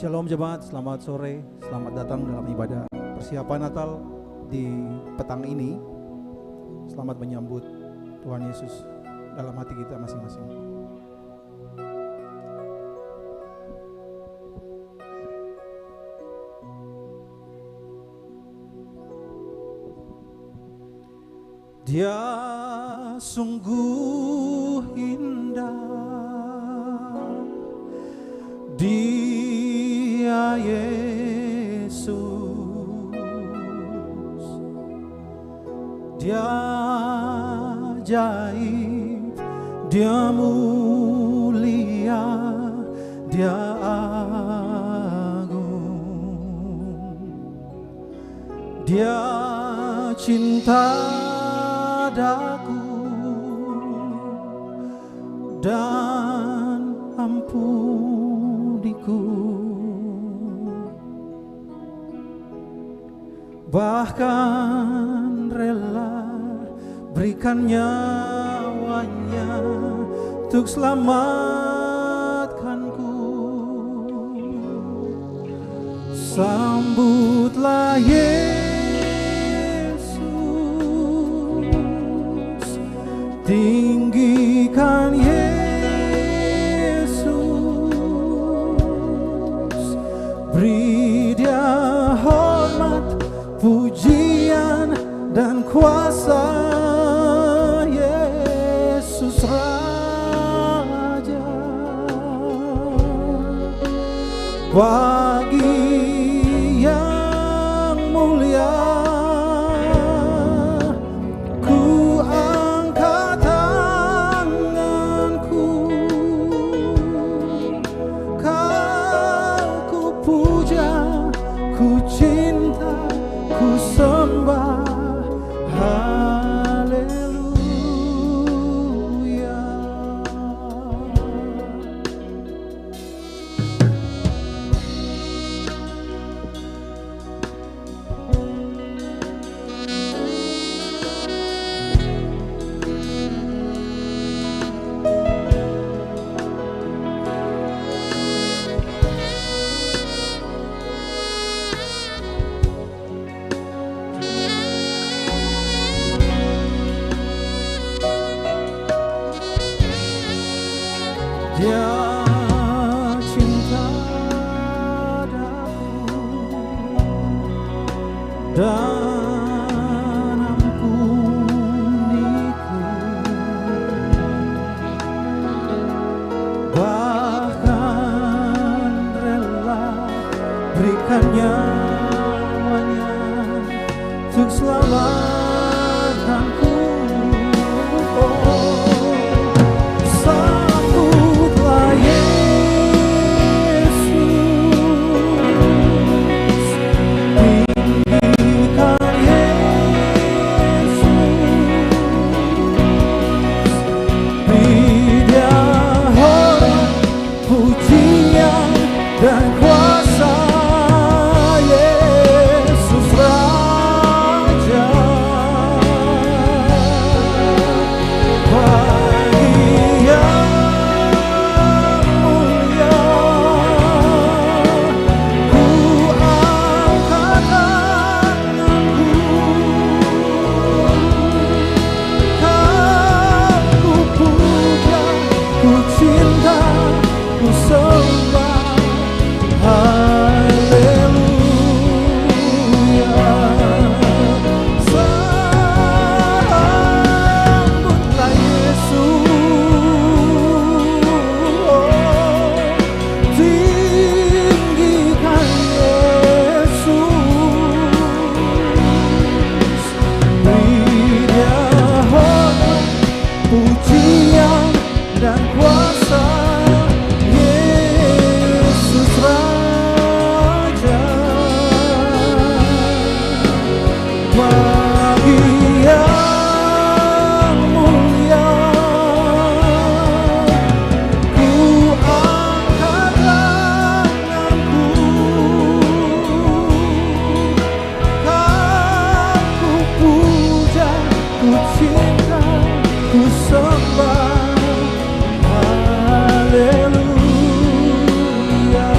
Shalom jemaat, selamat sore, selamat datang dalam ibadah persiapan Natal di petang ini. Selamat menyambut Tuhan Yesus dalam hati kita masing-masing. Dia sungguh indah, Dia Yesus, Dia ajaib, Dia mulia, Dia agung, Dia cinta daku dan ampuniku, bahkan rela berikan nyawanya untuk selamatkanku. Sambutlah Yesus, tinggikan Yesus, beri Dia hormat, pujian dan kuasa. Yesus Raja, bagi yang mulia ku angkat tanganku, Kau ku puja, ku cinta, ku sembah. Haleluya. Dia cinta daku dan ampuniku, bahkan rela berikan nyawanya untuk selamatkanku. Dan kuasa Yesus Raja, bagi yang mulia ku angkat tanganku, Kau ku puja, ku cinta, ku sembah. Haleluya. Sambutlah Yesus, tinggikan Yesus, beri Dia hormat, pujian dan kuasa. Haleluya.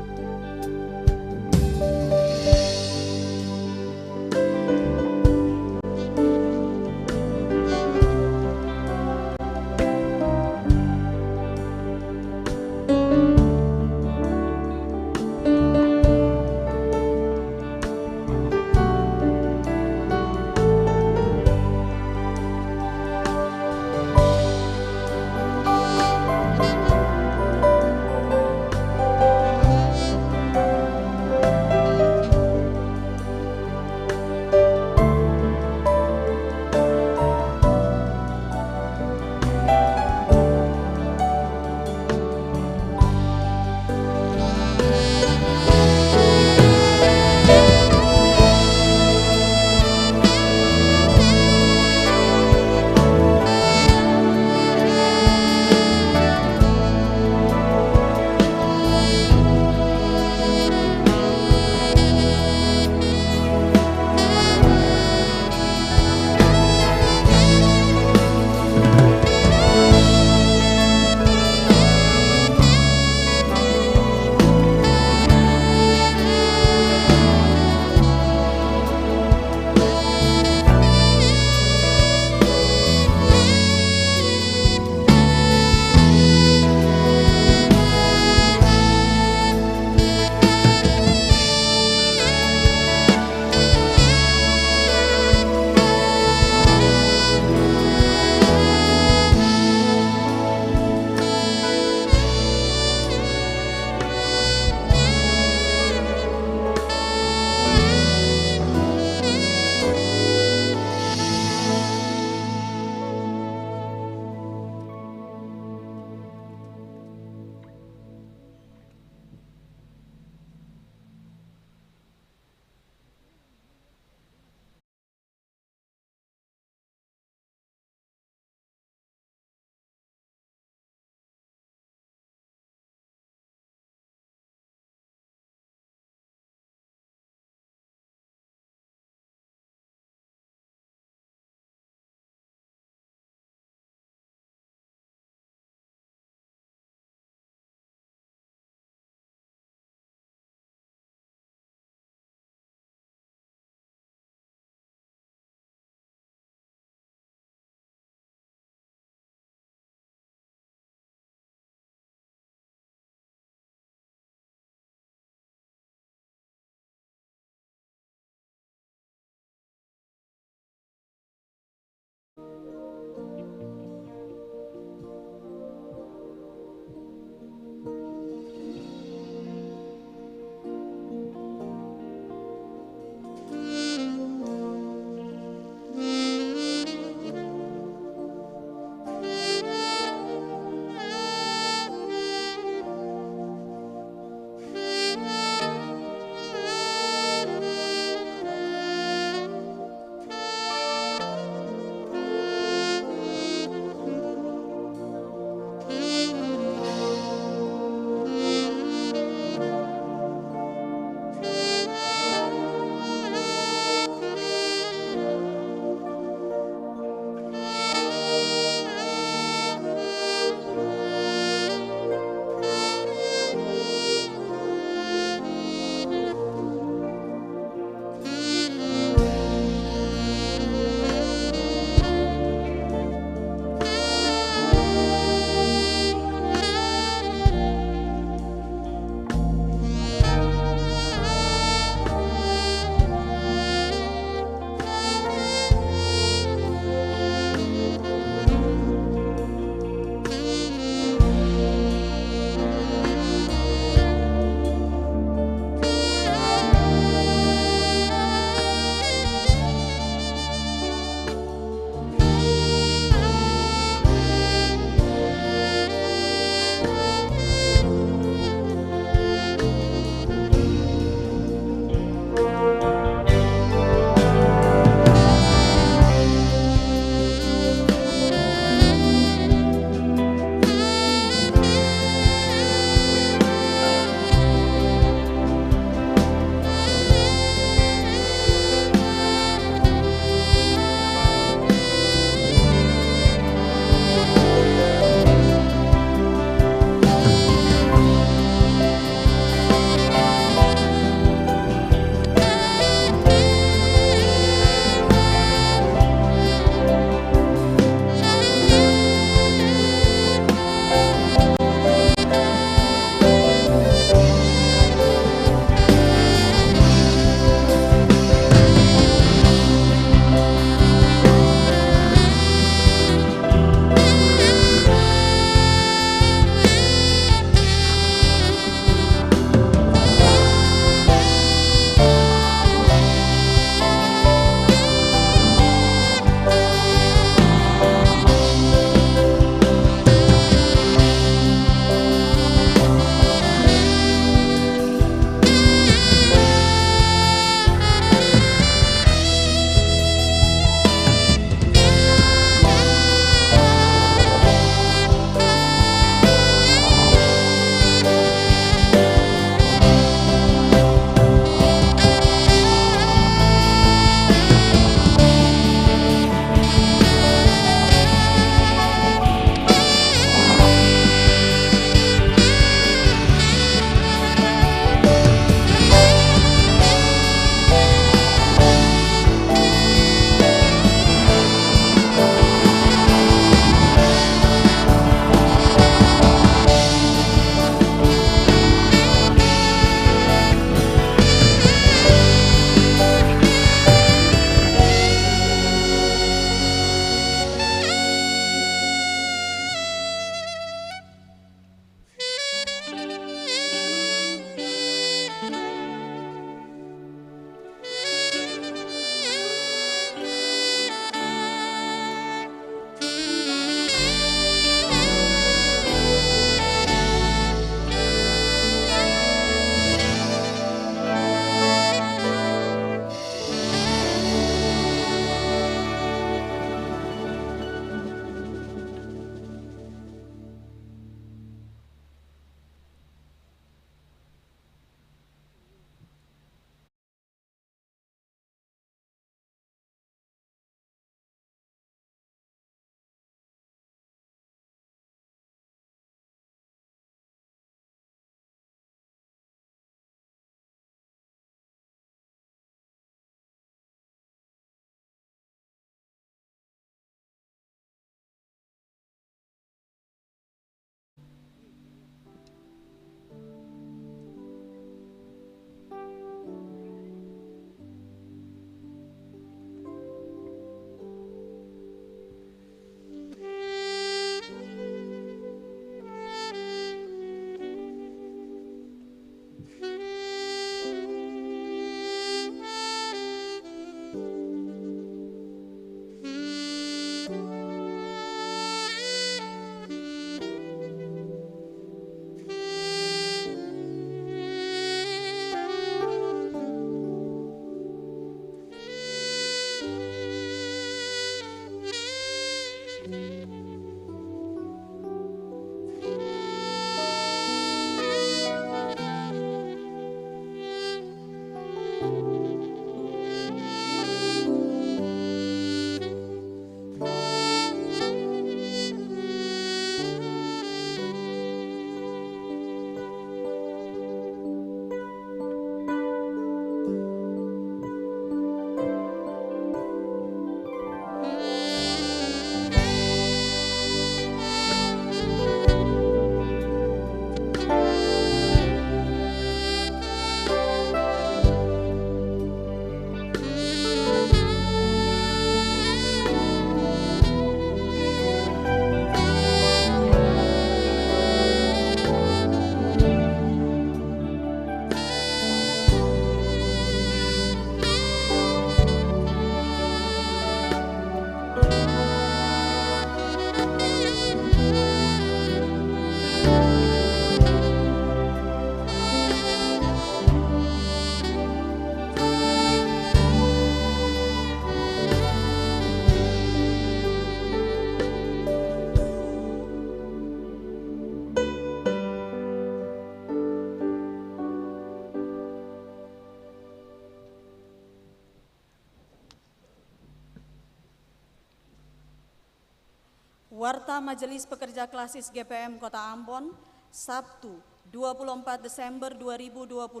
Warta Majelis Pekerja Klasis GPM Kota Ambon, Sabtu 24 Desember 2022,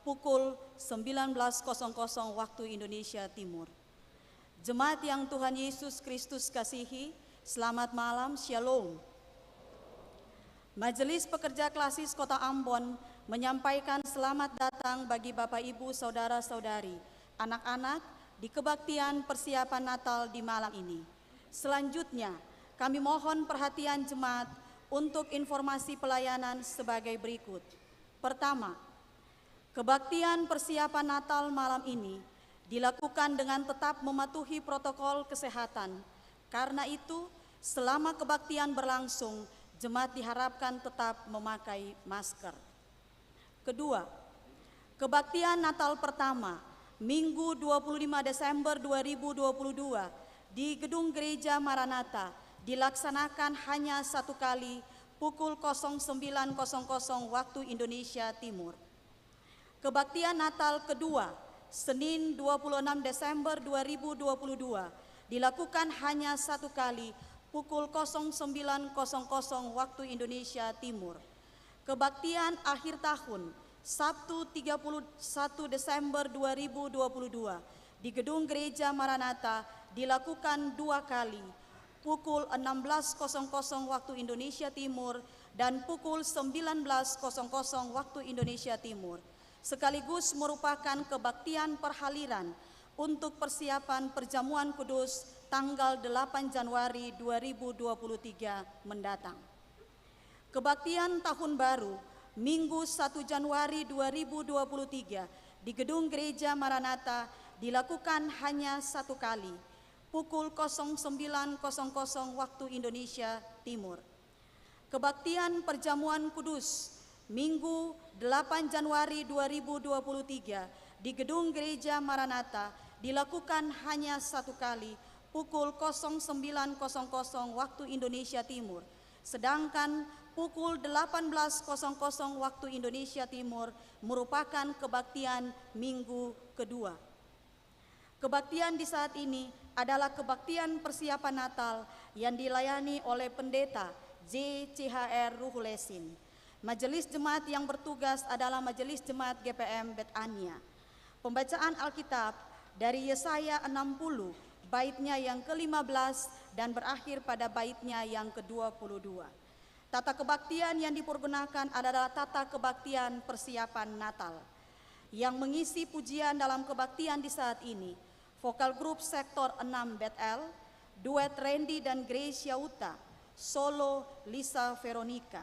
pukul 19.00 waktu Indonesia Timur. Jemaat yang Tuhan Yesus Kristus kasihi, selamat malam, Shalom. Majelis Pekerja Klasis Kota Ambon menyampaikan selamat datang bagi Bapak Ibu Saudara-saudari, anak-anak di kebaktian persiapan Natal di malam ini. Selanjutnya, kami mohon perhatian jemaat untuk informasi pelayanan sebagai berikut. Pertama, kebaktian persiapan Natal malam ini dilakukan dengan tetap mematuhi protokol kesehatan. Karena itu, selama kebaktian berlangsung, jemaat diharapkan tetap memakai masker. Kedua, kebaktian Natal pertama, Minggu 25 Desember 2022 di Gedung Gereja Maranatha dilaksanakan hanya satu kali pukul 09.00 waktu Indonesia Timur. Kebaktian Natal kedua, Senin 26 Desember 2022 dilakukan hanya satu kali pukul 09.00 waktu Indonesia Timur. Kebaktian akhir tahun, Sabtu 31 Desember 2022 di Gedung Gereja Maranatha dilakukan dua kali pukul 16.00 waktu Indonesia Timur dan pukul 19.00 waktu Indonesia Timur, sekaligus merupakan kebaktian perhaliran untuk persiapan perjamuan kudus tanggal 8 Januari 2023 mendatang. Kebaktian Tahun Baru, Minggu 1 Januari 2023 di Gedung Gereja Maranatha dilakukan hanya satu kali, pukul 09.00 waktu Indonesia Timur. Kebaktian Perjamuan Kudus, Minggu 8 Januari 2023 di Gedung Gereja Maranatha dilakukan hanya satu kali, pukul 09.00 waktu Indonesia Timur. Sedangkan pukul 18.00 waktu Indonesia Timur merupakan kebaktian Minggu kedua. Kebaktian di saat ini adalah kebaktian persiapan Natal yang dilayani oleh Pendeta JCHR Ruhulesin. Majelis Jemaat yang bertugas adalah Majelis Jemaat GPM Betania. Pembacaan Alkitab dari Yesaya 60, baitnya yang ke-15 dan berakhir pada baitnya yang ke-22. Tata kebaktian yang dipergunakan adalah tata kebaktian persiapan Natal. Yang mengisi pujian dalam kebaktian di saat ini, vokal grup sektor 6 Betel, duet Randy dan Grace Yauta, solo Lisa Veronica.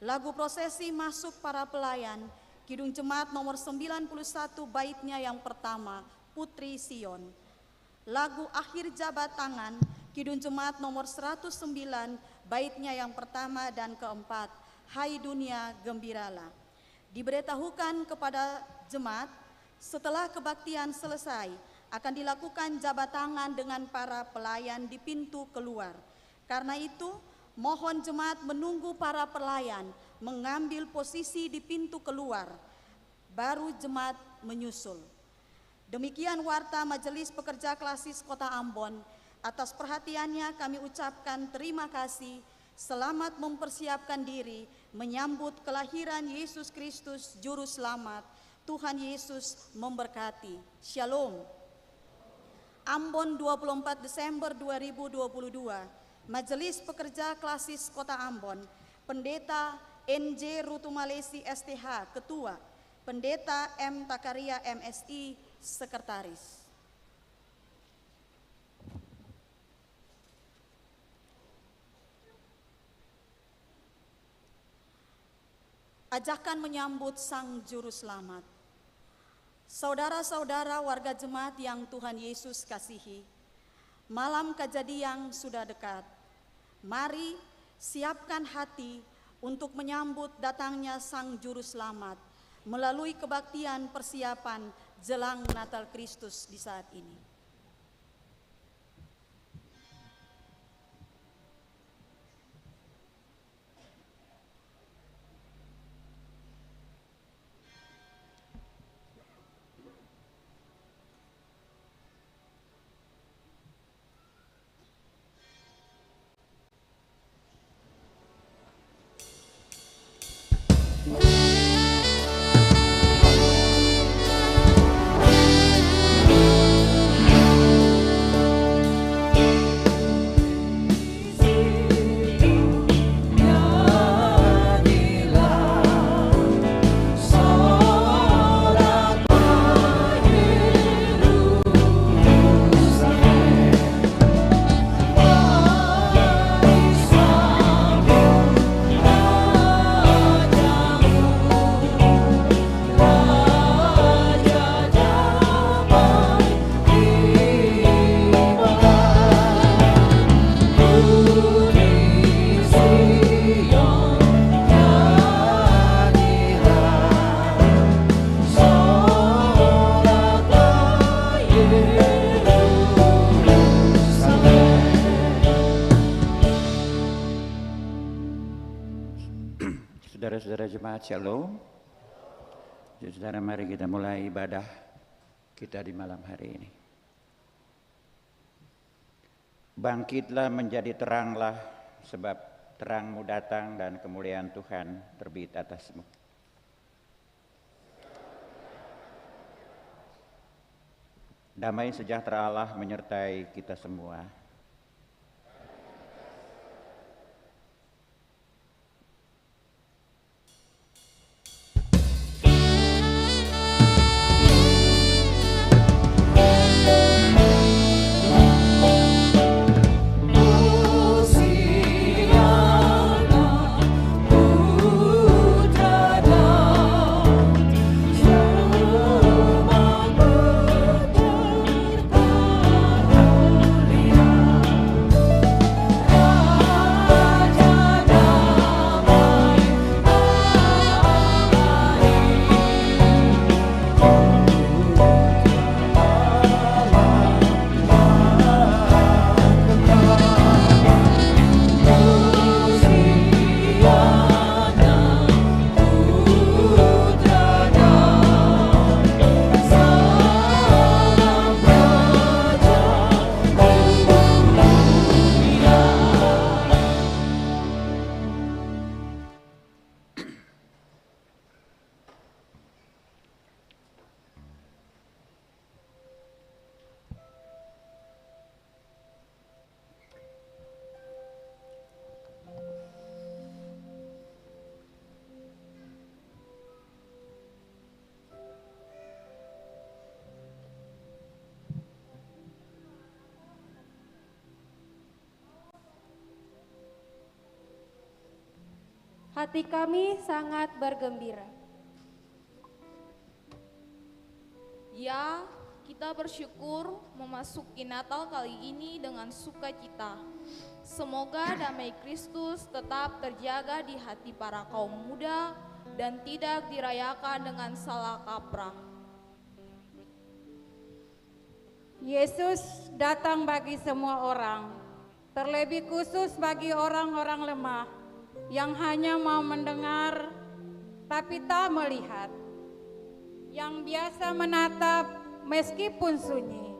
Lagu prosesi masuk para pelayan, Kidung Jemaat nomor 91 baitnya yang pertama, Putri Sion. Lagu akhir jabat tangan, Kidung Jemaat nomor 109 baitnya yang pertama dan keempat, Hai Dunia Gembiralah. Diberitahukan kepada jemaat, setelah kebaktian selesai, akan dilakukan jabat tangan dengan para pelayan di pintu keluar. Karena itu, mohon jemaat menunggu para pelayan mengambil posisi di pintu keluar, baru jemaat menyusul. Demikian warta Majelis Pekerja Klasis Kota Ambon. Atas perhatiannya kami ucapkan terima kasih. Selamat mempersiapkan diri menyambut kelahiran Yesus Kristus Juru Selamat. Tuhan Yesus memberkati. Shalom. Ambon 24 Desember 2022. Majelis Pekerja Klasis Kota Ambon. Pendeta NJ Rutumalesi STH Ketua. Pendeta M Takaria MSI Sekretaris. Ajakan menyambut Sang Juru Selamat. Saudara-saudara warga jemaat yang Tuhan Yesus kasihi, malam kejadian sudah dekat. Mari siapkan hati untuk menyambut datangnya Sang Juru Selamat melalui kebaktian persiapan jelang Natal Kristus di saat ini. Saudara-saudara jemaat Shalom. Saudara, mari kita mulai ibadah kita di malam hari ini. Bangkitlah menjadi teranglah, sebab terangmu datang dan kemuliaan Tuhan terbit atasmu. Damai sejahtera Allah menyertai kita semua. Hati kami sangat bergembira. Ya, kita bersyukur memasuki Natal kali ini dengan sukacita. Semoga damai Kristus tetap terjaga di hati para kaum muda dan tidak dirayakan dengan salah kaprah. Yesus datang bagi semua orang, terlebih khusus bagi orang-orang lemah yang hanya mau mendengar tapi tak melihat, yang biasa menatap meskipun sunyi,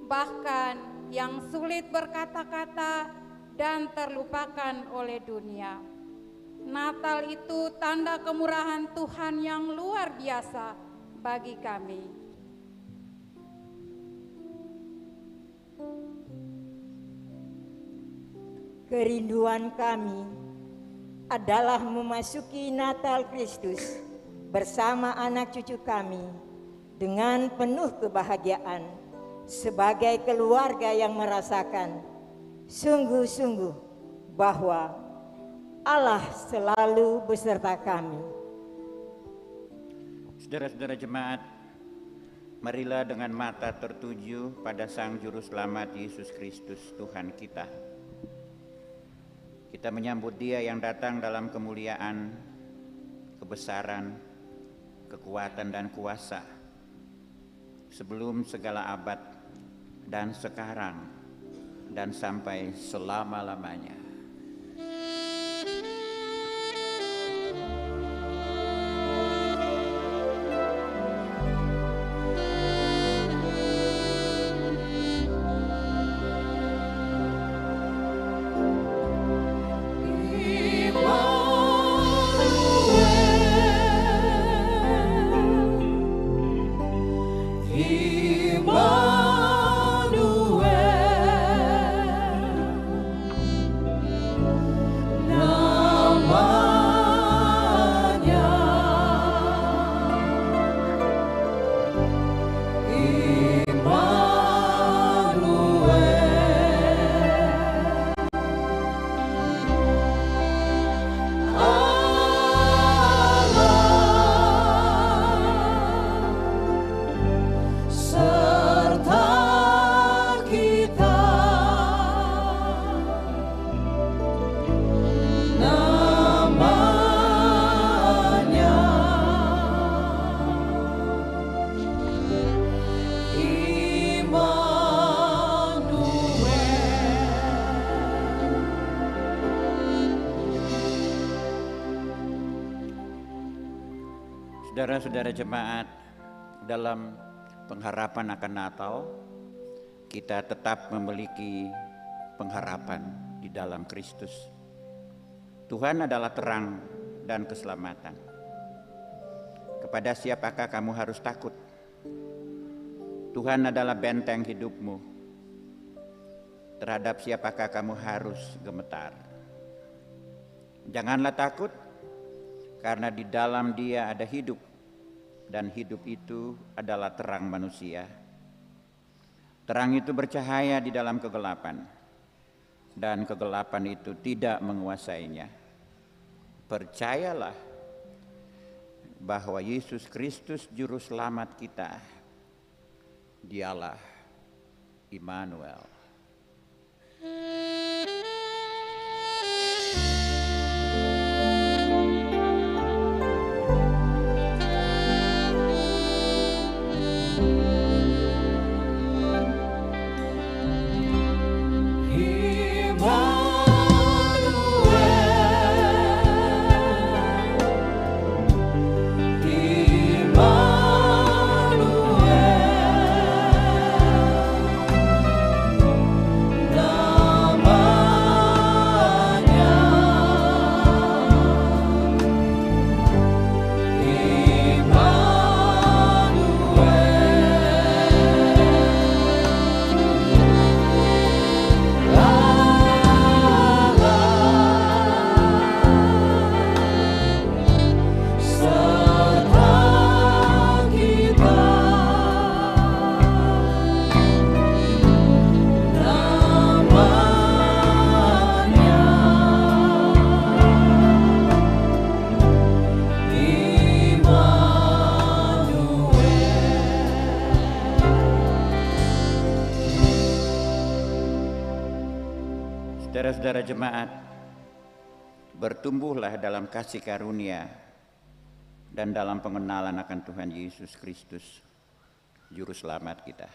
bahkan yang sulit berkata-kata dan terlupakan oleh dunia. Natal itu tanda kemurahan Tuhan yang luar biasa bagi kami. Kerinduan kami adalah memasuki Natal Kristus bersama anak cucu kami dengan penuh kebahagiaan sebagai keluarga yang merasakan sungguh-sungguh bahwa Allah selalu beserta kami. Saudara-saudara jemaat, marilah dengan mata tertuju pada Sang Juru Selamat Yesus Kristus Tuhan kita. Kita menyambut Dia yang datang dalam kemuliaan, kebesaran, kekuatan dan kuasa sebelum segala abad dan sekarang dan sampai selama-lamanya. Saudara-saudara jemaat, dalam pengharapan akan Natal, kita tetap memiliki pengharapan di dalam Kristus. Tuhan adalah terang dan keselamatan. Kepada siapakah kamu harus takut? Tuhan adalah benteng hidupmu. Terhadap siapakah kamu harus gemetar? Janganlah takut, karena di dalam Dia ada hidup, dan hidup itu adalah terang manusia. Terang itu bercahaya di dalam kegelapan, dan kegelapan itu tidak menguasainya. Percayalah bahwa Yesus Kristus Juru Selamat kita, Dialah Immanuel. Saudara-saudara jemaat, bertumbuhlah dalam kasih karunia dan dalam pengenalan akan Tuhan Yesus Kristus, Juru Selamat kita.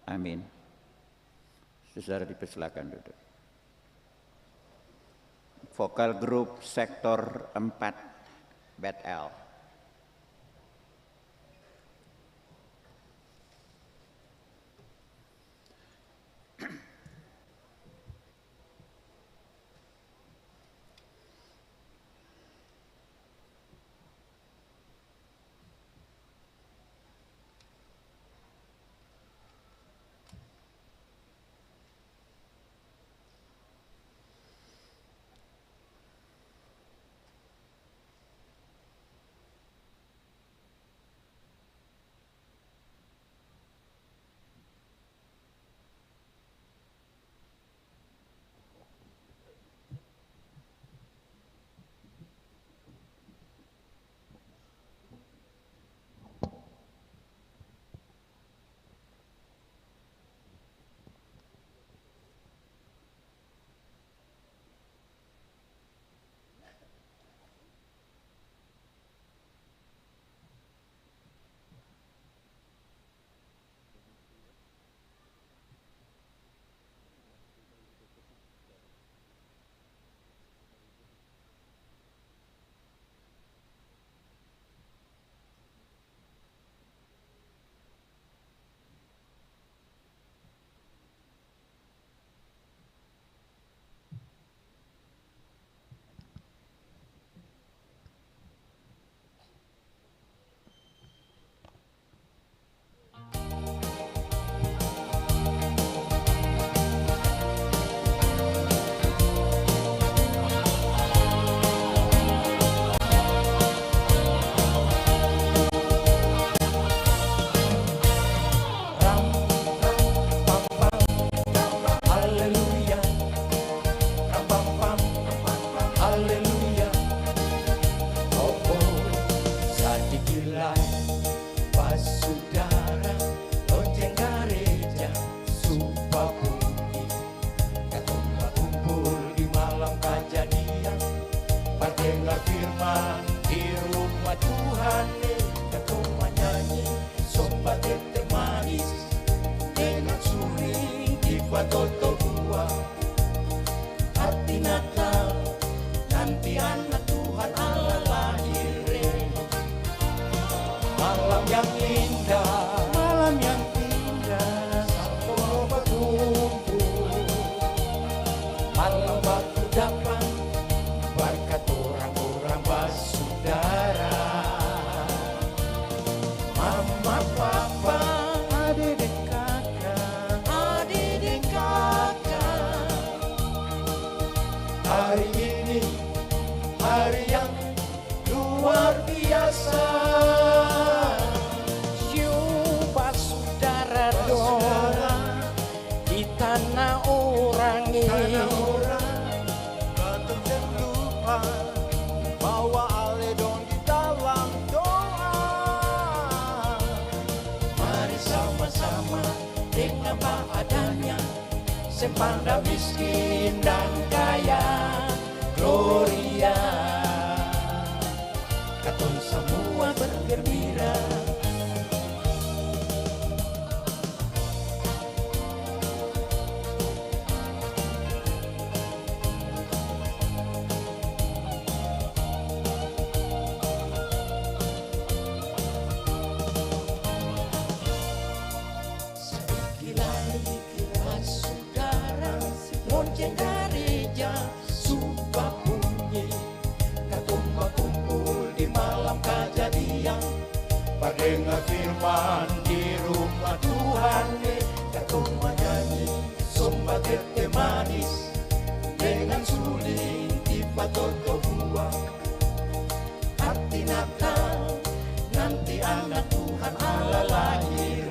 Amin. Saudara dipersilakan duduk. Vokal grup sektor 4 Bethel. Sempanda miskin dan kaya, Gloria, katong semua bergembira. Dengar firman di rumah Tuhan, katong menyanyi somba tete manis dengan suling di patoto buah. Hati Natal nanti anak Tuhan Allah lahir,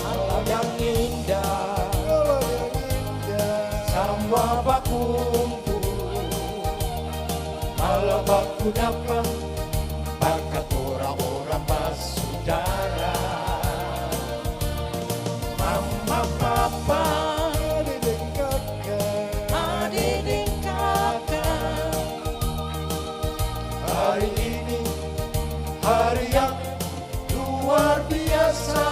malam yang indah, sama bakumpul, malam baku dapat berkat orang-orang bersaudara. Mama, papa, adik dan kakak, hari ini hari yang luar biasa.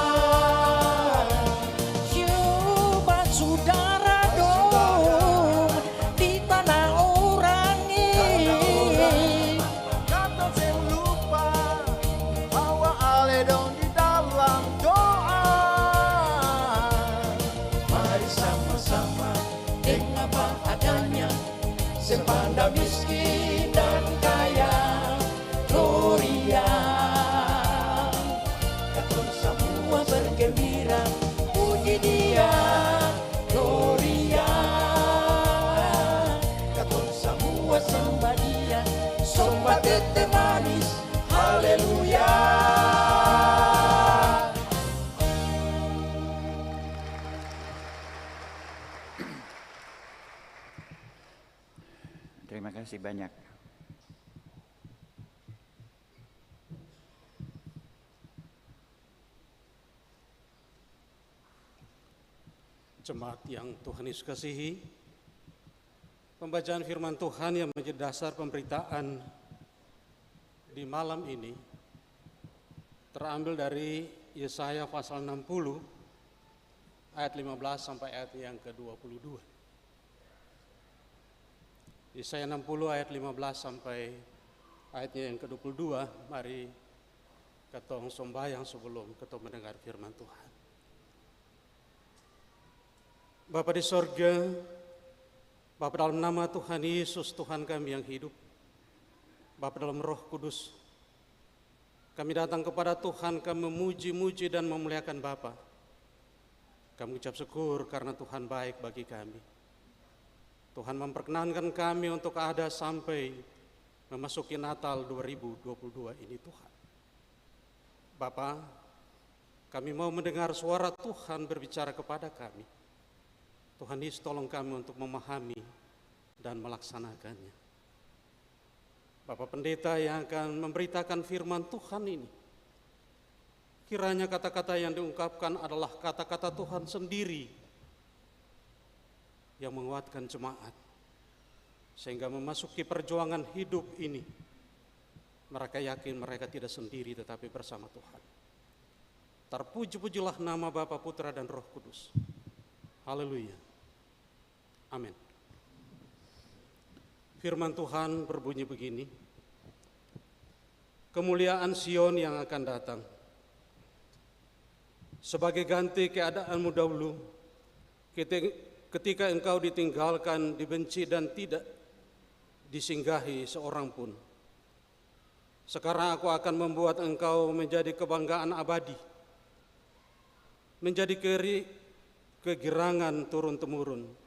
kasih banyak. Jemaat yang Tuhan Yesus kasihi, pembacaan firman Tuhan yang menjadi dasar pemberitaan di malam ini terambil dari Yesaya pasal 60 ayat 15 sampai ayat yang ke-22. Yesaya 60 ayat 15 sampai ayatnya yang ke-22. Mari ketong sembahyang sebelum ketong mendengar firman Tuhan. Bapa di sorga, Bapa dalam nama Tuhan Yesus, Tuhan kami yang hidup, Bapa dalam Roh Kudus, kami datang kepada Tuhan, kami memuji-muji dan memuliakan Bapa. Kami ucap syukur karena Tuhan baik bagi kami. Tuhan memperkenankan kami untuk ada sampai memasuki Natal 2022 ini Tuhan. Bapa, kami mau mendengar suara Tuhan berbicara kepada kami. Tuhan Yesus tolong kami untuk memahami dan melaksanakannya. Bapak Pendeta yang akan memberitakan firman Tuhan ini, kiranya kata-kata yang diungkapkan adalah kata-kata Tuhan sendiri yang menguatkan jemaat, sehingga memasuki perjuangan hidup ini, mereka yakin mereka tidak sendiri tetapi bersama Tuhan. Terpuji-pujilah nama Bapa, Putra, dan Roh Kudus. Haleluya. Amin. Firman Tuhan berbunyi begini. Kemuliaan Sion yang akan datang. Sebagai ganti keadaanmu dahulu, ketika engkau ditinggalkan, dibenci dan tidak disinggahi seorang pun. Sekarang aku akan membuat engkau menjadi kebanggaan abadi, menjadi kegirangan turun-temurun.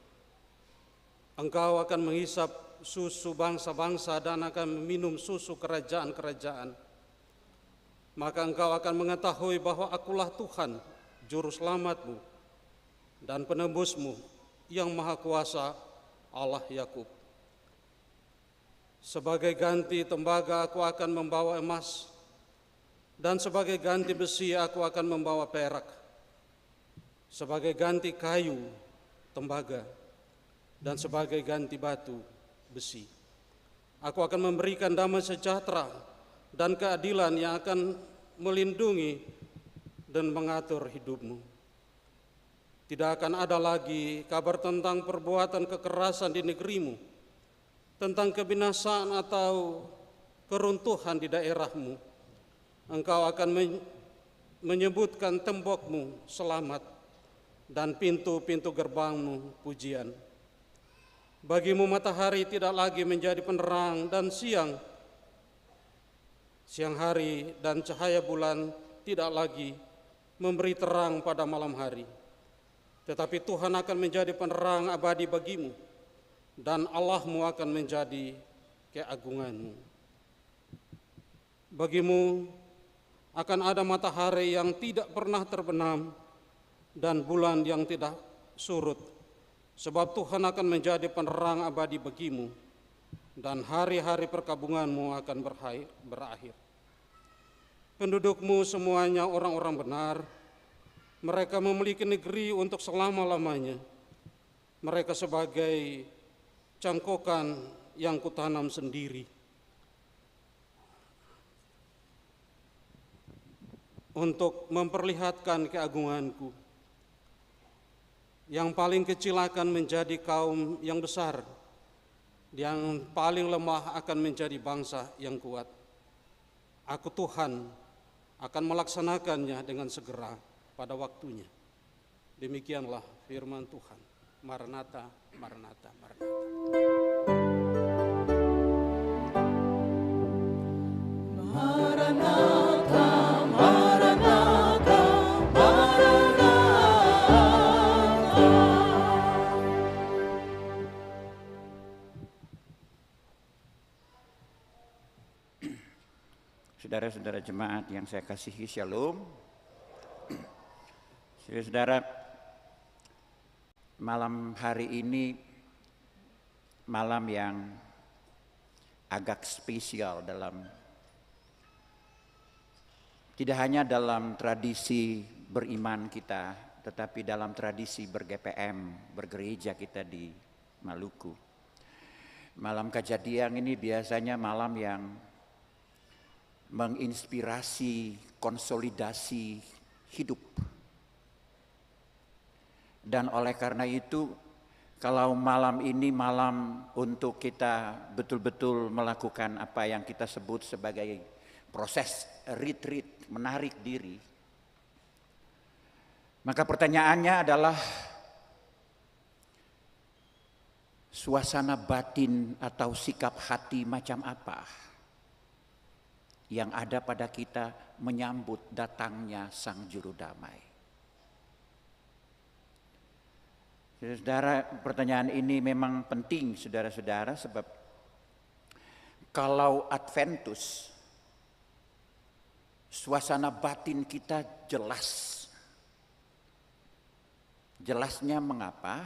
Engkau akan menghisap susu bangsa-bangsa dan akan meminum susu kerajaan-kerajaan. Maka engkau akan mengetahui bahwa akulah Tuhan, Juru Selamatmu dan penebusmu yang Maha Kuasa, Allah Yakub. Sebagai ganti tembaga aku akan membawa emas, dan sebagai ganti besi aku akan membawa perak. Sebagai ganti kayu, tembaga, dan sebagai ganti batu, besi. Aku akan memberikan damai sejahtera dan keadilan yang akan melindungi dan mengatur hidupmu. Tidak akan ada lagi kabar tentang perbuatan kekerasan di negerimu, tentang kebinasaan atau keruntuhan di daerahmu. Engkau akan menyebutkan tembokmu selamat dan pintu-pintu gerbangmu pujian. Bagimu matahari tidak lagi menjadi penerang dan siang hari dan cahaya bulan tidak lagi memberi terang pada malam hari. Tetapi Tuhan akan menjadi penerang abadi bagimu dan Allahmu akan menjadi keagunganmu. Bagimu akan ada matahari yang tidak pernah terbenam dan bulan yang tidak surut. Sebab Tuhan akan menjadi penerang abadi bagimu, dan hari-hari perkabunganmu akan berakhir. Pendudukmu semuanya orang-orang benar, mereka memiliki negeri untuk selama-lamanya. Mereka sebagai cangkokan yang kutanam sendiri. Untuk memperlihatkan keagunganku. Yang paling kecil akan menjadi kaum yang besar, yang paling lemah akan menjadi bangsa yang kuat. Aku Tuhan akan melaksanakannya dengan segera pada waktunya. Demikianlah firman Tuhan. Maranatha, Maranatha, Maranatha. Maranatha, Saudara-saudara jemaat yang saya kasihi, Shalom. Saudara-saudara, malam hari ini malam yang agak spesial tidak hanya dalam tradisi beriman kita, tetapi dalam tradisi ber-GPM, bergereja kita di Maluku. Malam Kejadian ini biasanya malam yang menginspirasi konsolidasi hidup. Dan oleh karena itu, kalau malam ini malam untuk kita betul-betul melakukan apa yang kita sebut sebagai proses retreat, menarik diri. Maka pertanyaannya adalah suasana batin atau sikap hati macam apa yang ada pada kita menyambut datangnya Sang Juru Damai. Saudara, pertanyaan ini memang penting saudara-saudara, sebab kalau Adventus, suasana batin kita jelas. Jelasnya mengapa?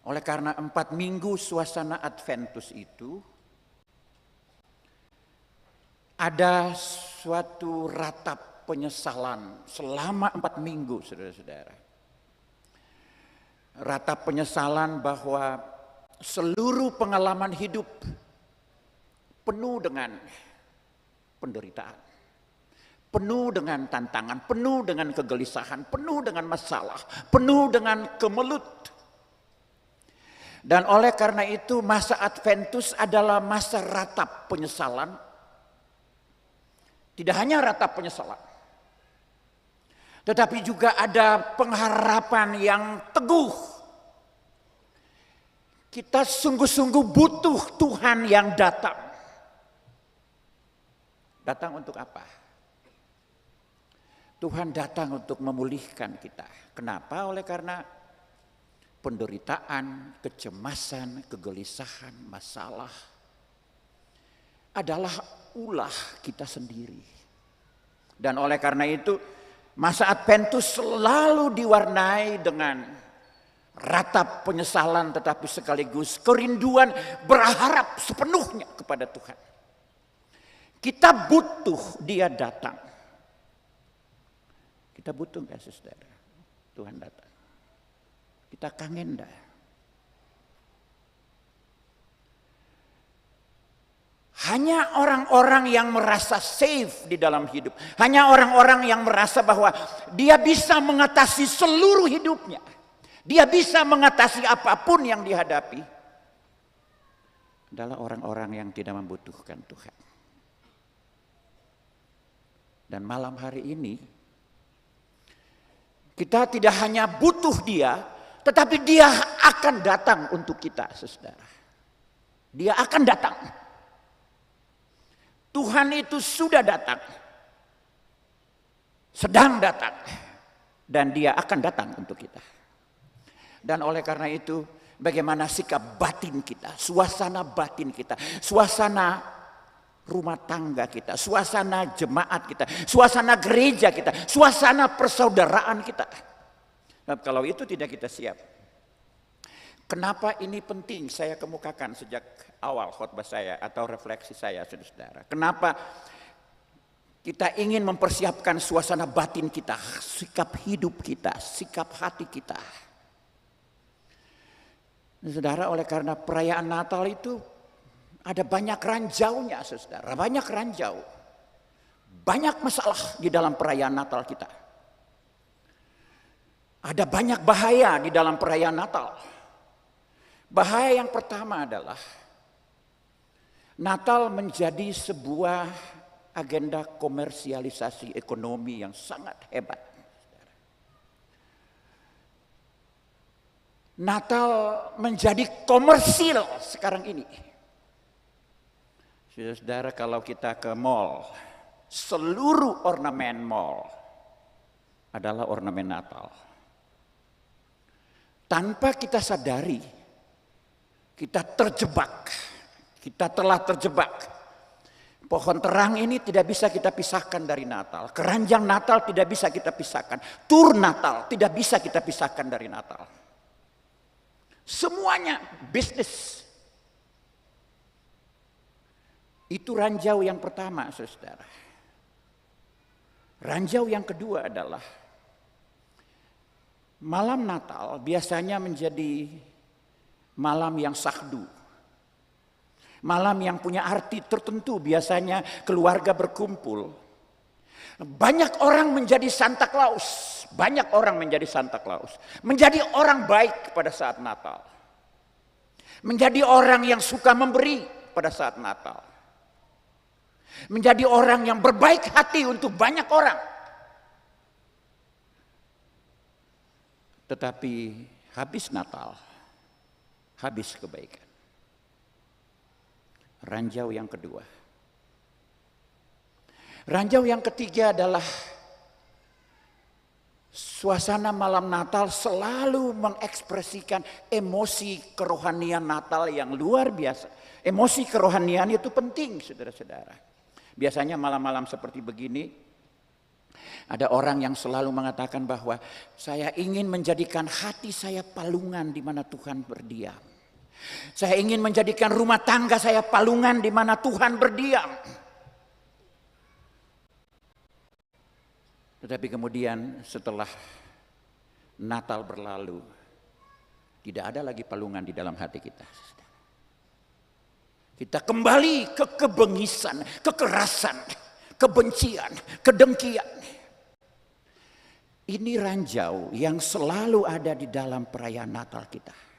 Oleh karena 4 minggu suasana Adventus itu ada suatu ratap penyesalan selama 4 minggu, saudara-saudara. Ratap penyesalan bahwa seluruh pengalaman hidup penuh dengan penderitaan, penuh dengan tantangan, penuh dengan kegelisahan, penuh dengan masalah, penuh dengan kemelut. Dan oleh karena itu masa Adventus adalah masa ratap penyesalan. Tidak hanya ratap penyesalan, tetapi juga ada pengharapan yang teguh. Kita sungguh-sungguh butuh Tuhan yang datang. Datang untuk apa? Tuhan datang untuk memulihkan kita. Kenapa? Oleh karena penderitaan, kecemasan, kegelisahan, masalah adalah ulah kita sendiri. Dan oleh karena itu masa Adventus selalu diwarnai dengan ratap penyesalan, tetapi sekaligus kerinduan berharap sepenuhnya kepada Tuhan. Kita butuh Dia datang. Kita butuh nggak, saudara? Tuhan datang. Kita kangen dah. Hanya orang-orang yang merasa safe di dalam hidup, hanya orang-orang yang merasa bahwa dia bisa mengatasi seluruh hidupnya, dia bisa mengatasi apapun yang dihadapi, adalah orang-orang yang tidak membutuhkan Tuhan. Dan malam hari ini kita tidak hanya butuh Dia, tetapi Dia akan datang untuk kita, saudara. Dia akan datang. Tuhan itu sudah datang, sedang datang, dan Dia akan datang untuk kita. Dan oleh karena itu, bagaimana sikap batin kita, suasana batin kita, suasana rumah tangga kita, suasana jemaat kita, suasana gereja kita, suasana persaudaraan kita. Nah, kalau itu tidak kita siap, kenapa ini penting saya kemukakan sejak awal khotbah saya atau refleksi saya, saudara. Kenapa kita ingin mempersiapkan suasana batin kita, sikap hidup kita, sikap hati kita. Saudara, oleh karena perayaan Natal itu ada banyak ranjaunya, saudara. Banyak ranjau. Banyak masalah di dalam perayaan Natal kita. Ada banyak bahaya di dalam perayaan Natal. Bahaya yang pertama adalah Natal menjadi sebuah agenda komersialisasi ekonomi yang sangat hebat. Natal menjadi komersil sekarang ini. Saudara, kalau kita ke mall, seluruh ornamen mall adalah ornamen Natal. Tanpa kita sadari, kita terjebak. Kita telah terjebak. Pohon terang ini tidak bisa kita pisahkan dari Natal. Keranjang Natal tidak bisa kita pisahkan. Tur Natal tidak bisa kita pisahkan dari Natal. Semuanya bisnis. Itu ranjau yang pertama, saudara. Ranjau yang kedua adalah malam Natal biasanya menjadi malam yang syahdu. Malam yang punya arti tertentu, biasanya keluarga berkumpul. Banyak orang menjadi Santa Claus, banyak orang menjadi Santa Claus. Menjadi orang baik pada saat Natal. Menjadi orang yang suka memberi pada saat Natal. Menjadi orang yang berbaik hati untuk banyak orang. Tetapi habis Natal, habis kebaikan. Ranjau yang kedua. Ranjau yang ketiga adalah suasana malam Natal selalu mengekspresikan emosi kerohanian Natal yang luar biasa. Emosi kerohanian itu penting, saudara-saudara. Biasanya malam-malam seperti begini, ada orang yang selalu mengatakan bahwa saya ingin menjadikan hati saya palungan di mana Tuhan berdiam. Saya ingin menjadikan rumah tangga saya palungan di mana Tuhan berdiam. Tetapi kemudian setelah Natal berlalu, tidak ada lagi palungan di dalam hati kita. Kita kembali ke kebengisan, kekerasan, kebencian, kedengkian. Ini ranjau yang selalu ada di dalam perayaan Natal kita.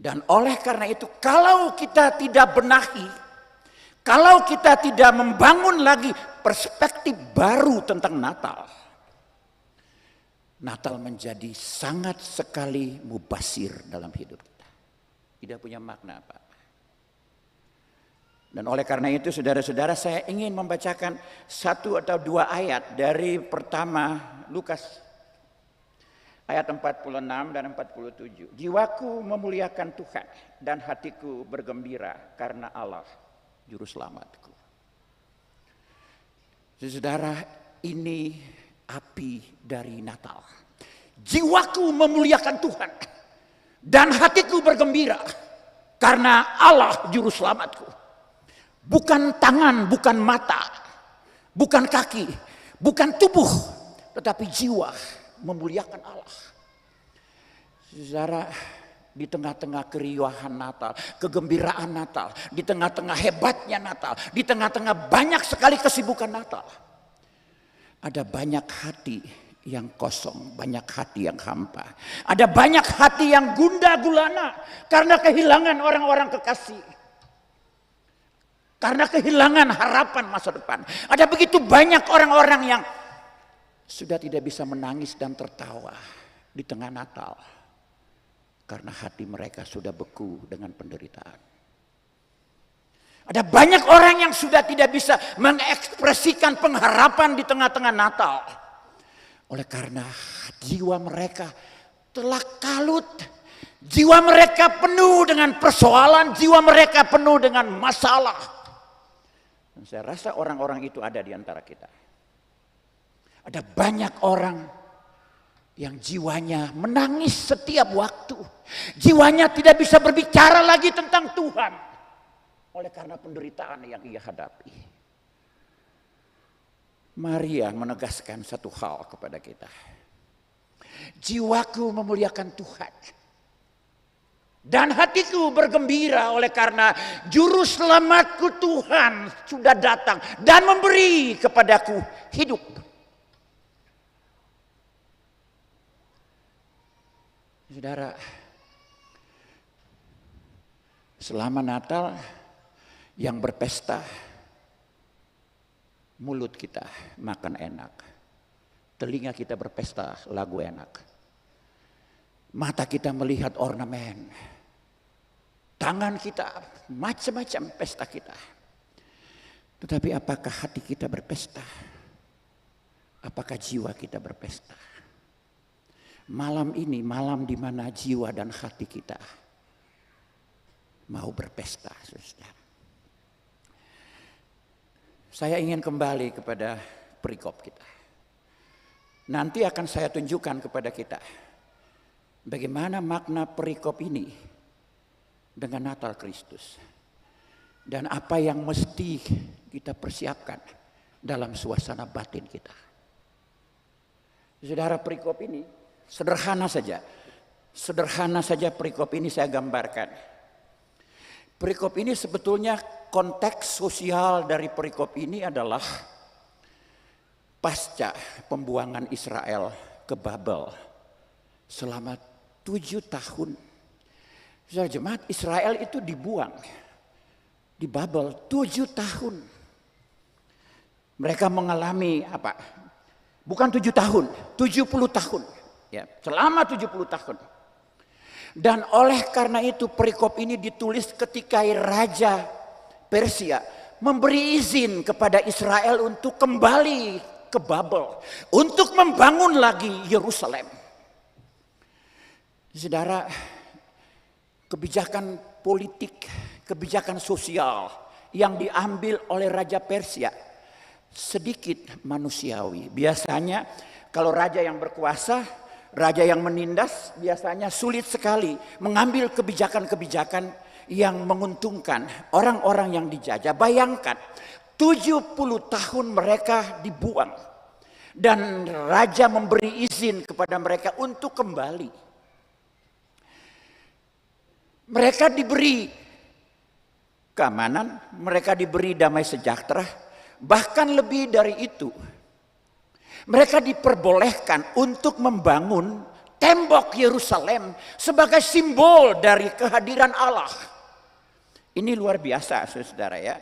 Dan oleh karena itu, kalau kita tidak benahi, kalau kita tidak membangun lagi perspektif baru tentang Natal, Natal menjadi sangat sekali mubasir dalam hidup kita. Tidak punya makna apa-apa. Dan oleh karena itu, saudara-saudara, saya ingin membacakan satu atau dua ayat dari pertama Lukas ayat 46 dan 47. Jiwaku memuliakan Tuhan dan hatiku bergembira karena Allah juru selamatku. Saudara, ini api dari Natal. Jiwaku memuliakan Tuhan dan hatiku bergembira karena Allah juru selamatku. Bukan tangan, bukan mata, bukan kaki, bukan tubuh, tetapi jiwa memuliakan Allah. Saudara, di tengah-tengah keriuhan Natal, kegembiraan Natal, di tengah-tengah hebatnya Natal, di tengah-tengah banyak sekali kesibukan Natal, ada banyak hati yang kosong, banyak hati yang hampa. Ada banyak hati yang gundah gulana karena kehilangan orang-orang kekasih. Karena kehilangan harapan masa depan. Ada begitu banyak orang-orang yang sudah tidak bisa menangis dan tertawa di tengah Natal. Karena hati mereka sudah beku dengan penderitaan. Ada banyak orang yang sudah tidak bisa mengekspresikan pengharapan di tengah-tengah Natal. Oleh karena jiwa mereka telah kalut. Jiwa mereka penuh dengan persoalan. Jiwa mereka penuh dengan masalah. Dan saya rasa orang-orang itu ada di antara kita. Ada banyak orang yang jiwanya menangis setiap waktu. Jiwanya tidak bisa berbicara lagi tentang Tuhan. Oleh karena penderitaan yang ia hadapi. Maria menegaskan satu hal kepada kita. Jiwaku memuliakan Tuhan. Dan hatiku bergembira oleh karena juru selamatku Tuhan sudah datang dan memberi kepadaku hidup. Saudara, selama Natal yang berpesta, mulut kita makan enak, telinga kita berpesta lagu enak, mata kita melihat ornamen, tangan kita macam-macam pesta kita. Tetapi apakah hati kita berpesta? Apakah jiwa kita berpesta? Malam ini malam di mana jiwa dan hati kita mau berpesta, saudara. Saya ingin kembali kepada perikop kita. Nanti akan saya tunjukkan kepada kita bagaimana makna perikop ini dengan Natal Kristus. dan apa yang mesti kita persiapkan dalam suasana batin kita. Saudara, perikop ini sederhana saja. Sederhana saja perikop ini saya gambarkan. Perikop ini sebetulnya konteks sosial dari perikop ini adalah pasca pembuangan Israel ke Babel selama 7 tahun. Saudara jemaat, Israel itu dibuang di Babel 7 tahun. Mereka mengalami apa? Bukan 7 tahun, 70 tahun. Ya, selama 70 tahun. Dan oleh karena itu perikop ini ditulis ketika Raja Persia memberi izin kepada Israel untuk kembali ke Babel, untuk membangun lagi Yerusalem. Saudara, kebijakan politik, kebijakan sosial yang diambil oleh Raja Persia sedikit manusiawi. Biasanya kalau raja yang berkuasa, raja yang menindas, biasanya sulit sekali mengambil kebijakan-kebijakan yang menguntungkan orang-orang yang dijajah. Bayangkan 70 tahun mereka dibuang dan raja memberi izin kepada mereka untuk kembali. Mereka diberi keamanan, mereka diberi damai sejahtera, bahkan lebih dari itu. Mereka diperbolehkan untuk membangun tembok Yerusalem sebagai simbol dari kehadiran Allah. Ini luar biasa, saudara ya.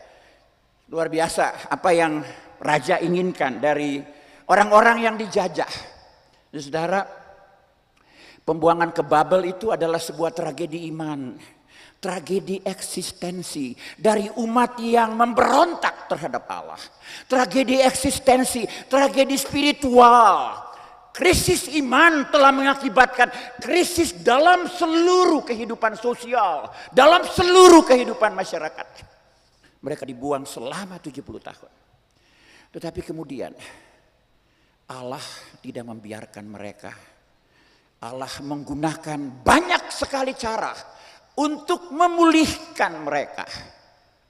Luar biasa apa yang raja inginkan dari orang-orang yang dijajah. Saudara, pembuangan ke Babel itu adalah sebuah tragedi iman, tragedi eksistensi dari umat yang memberontak terhadap Allah. Tragedi eksistensi, tragedi spiritual. Krisis iman telah mengakibatkan krisis dalam seluruh kehidupan sosial, dalam seluruh kehidupan masyarakat. Mereka dibuang selama 70 tahun. Tetapi kemudian Allah tidak membiarkan mereka. Allah menggunakan banyak sekali cara untuk memulihkan mereka.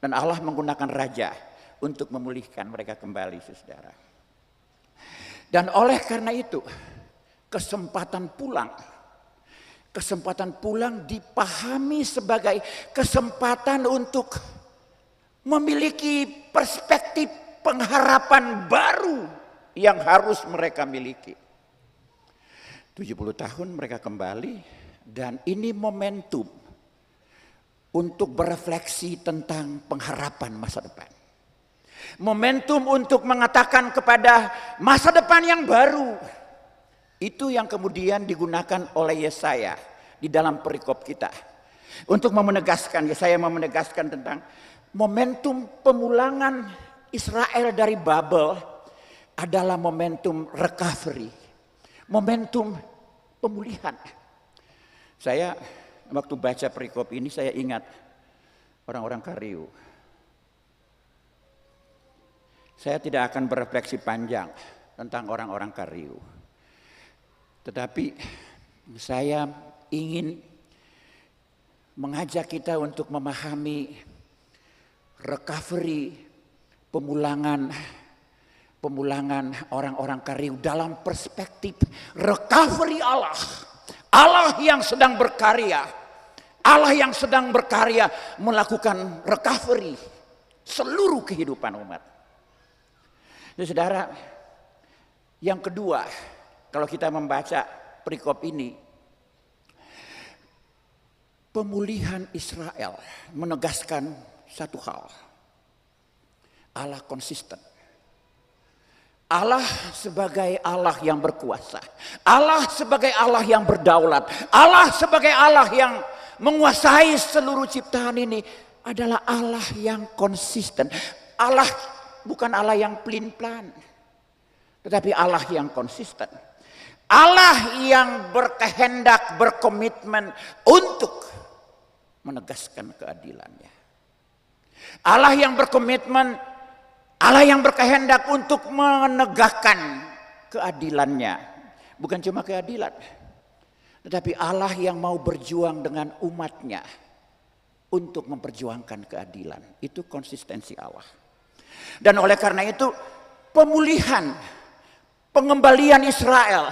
Dan Allah menggunakan raja untuk memulihkan mereka kembali, saudara. Dan oleh karena itu, kesempatan pulang dipahami sebagai kesempatan untuk memiliki perspektif pengharapan baru yang harus mereka miliki. 70 tahun mereka kembali dan ini momentum untuk berefleksi tentang pengharapan masa depan. Momentum untuk mengatakan kepada masa depan yang baru. Itu yang kemudian digunakan oleh Yesaya di dalam perikop kita. Untuk menegaskan, Yesaya menegaskan tentang momentum pemulangan Israel dari Babel adalah momentum recovery. Momentum pemulihan. Saya waktu baca perikop ini saya ingat orang-orang Kariu. Saya tidak akan berefleksi panjang tentang orang-orang Kariu. Tetapi saya ingin mengajak kita untuk memahami recovery, pemulangan orang-orang Kariu dalam perspektif recovery Allah. Allah yang sedang berkarya. Allah yang sedang berkarya melakukan recovery seluruh kehidupan umat. Saudara, yang kedua, kalau kita membaca perikop ini, pemulihan Israel menegaskan satu hal. Allah konsisten. Allah sebagai Allah yang berkuasa. Allah sebagai Allah yang berdaulat. Allah sebagai Allah yang menguasai seluruh ciptaan ini adalah Allah yang konsisten. Allah bukan Allah yang pelin-pelan, tetapi Allah yang konsisten. Allah yang berkehendak, berkomitmen untuk menegaskan keadilannya. Allah yang berkomitmen, Allah yang berkehendak untuk menegakkan keadilannya. Bukan cuma keadilan, tetapi Allah yang mau berjuang dengan umatnya. untuk memperjuangkan keadilan. Itu konsistensi Allah. Dan oleh karena itu pemulihan, pengembalian Israel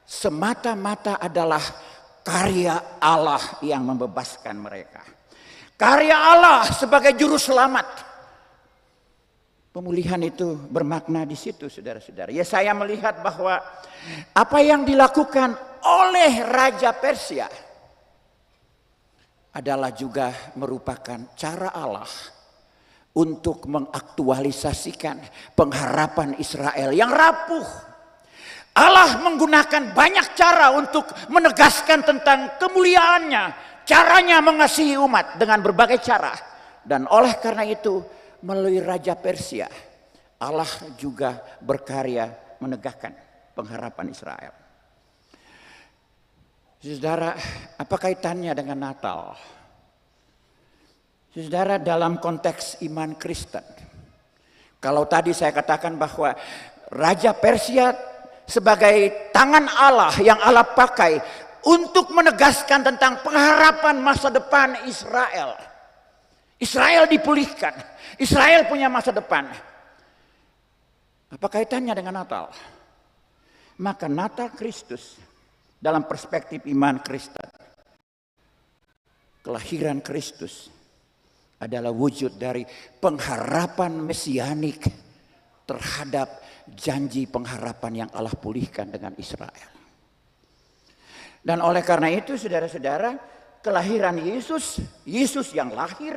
semata-mata adalah karya Allah yang membebaskan mereka. Karya Allah sebagai juru selamat. Pemulihan itu bermakna di situ, saudara-saudara. Ya, saya melihat bahwa apa yang dilakukan oleh Raja Persia adalah juga merupakan cara Allah untuk mengaktualisasikan pengharapan Israel yang rapuh. Allah menggunakan banyak cara untuk menegaskan tentang kemuliaannya, caranya mengasihi umat dengan berbagai cara. Dan oleh karena itu, melalui Raja Persia, Allah juga berkarya menegakkan pengharapan Israel. Saudara, apa kaitannya dengan Natal? Saudara, dalam konteks iman Kristen, kalau tadi saya katakan bahwa Raja Persia sebagai tangan Allah yang Allah pakai untuk menegaskan tentang pengharapan masa depan Israel. Israel dipulihkan, Israel punya masa depan. Apa kaitannya dengan Natal? Maka Natal Kristus dalam perspektif iman Kristen, kelahiran Kristus adalah wujud dari pengharapan mesianik terhadap janji pengharapan yang Allah pulihkan dengan Israel. Dan oleh karena itu, saudara-saudara, kelahiran Yesus yang lahir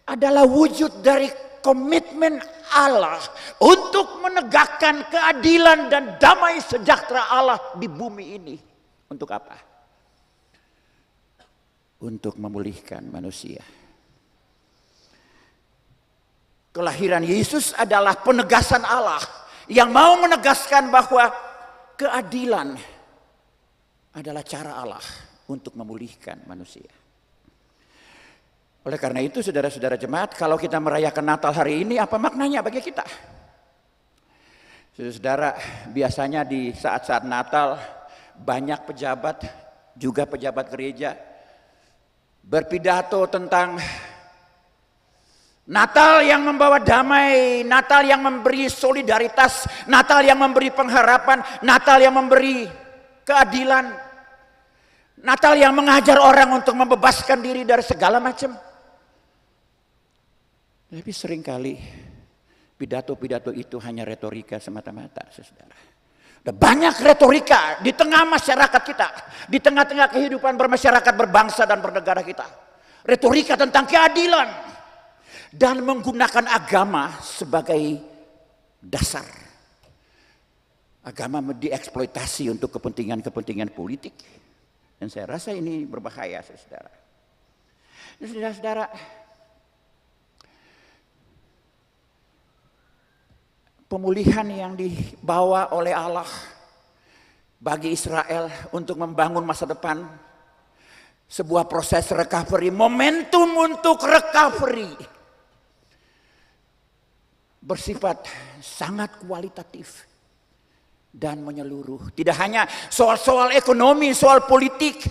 adalah wujud dari komitmen Allah untuk menegakkan keadilan dan damai sejahtera Allah di bumi ini. Untuk apa? Untuk memulihkan manusia. Kelahiran Yesus adalah penegasan Allah yang mau menegaskan bahwa keadilan adalah cara Allah untuk memulihkan manusia. Oleh karena itu, saudara-saudara jemaat, kalau kita merayakan Natal hari ini, apa maknanya bagi kita? Saudara, biasanya di saat-saat Natal banyak pejabat, juga pejabat gereja, berpidato tentang Natal yang membawa damai, Natal yang memberi solidaritas, Natal yang memberi pengharapan, Natal yang memberi keadilan, Natal yang mengajar orang untuk membebaskan diri dari segala macam. Tapi seringkali pidato-pidato itu hanya retorika semata-mata, saudara. Ada banyak retorika di tengah masyarakat kita, di tengah-tengah kehidupan bermasyarakat, berbangsa dan bernegara kita. Retorika tentang keadilan dan menggunakan agama sebagai dasar. Agama dieksploitasi untuk kepentingan-kepentingan politik. Dan saya rasa ini berbahaya, saudara. Saudara-saudara, pemulihan yang dibawa oleh Allah bagi Israel untuk membangun masa depan, sebuah proses recovery, momentum untuk recovery bersifat sangat kualitatif dan menyeluruh. Tidak hanya soal-soal ekonomi, soal politik,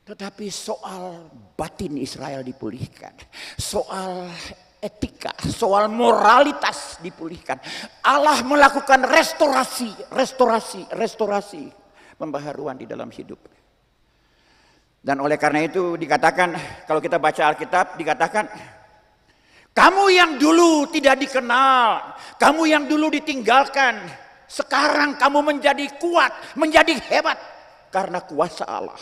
tetapi soal batin Israel dipulihkan, soal etika, soal moralitas dipulihkan. Allah melakukan restorasi pembaharuan di dalam hidup. Dan oleh karena itu dikatakan, kalau kita baca Alkitab, dikatakan, kamu yang dulu tidak dikenal, kamu yang dulu ditinggalkan, sekarang kamu menjadi kuat, menjadi hebat karena kuasa Allah.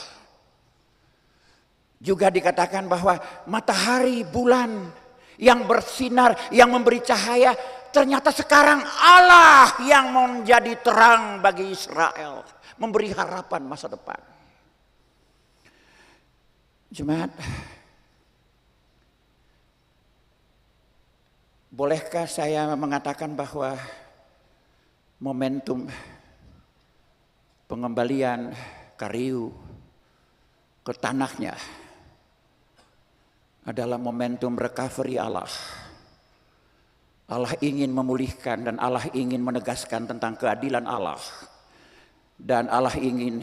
Juga dikatakan bahwa matahari, bulan yang bersinar, yang memberi cahaya, ternyata sekarang Allah yang menjadi terang bagi Israel, memberi harapan masa depan. Jemaat, bolehkah saya mengatakan bahwa momentum pengembalian Kariu ke tanahnya adalah momentum recovery Allah. Allah ingin memulihkan dan Allah ingin menegaskan tentang keadilan Allah. Dan Allah ingin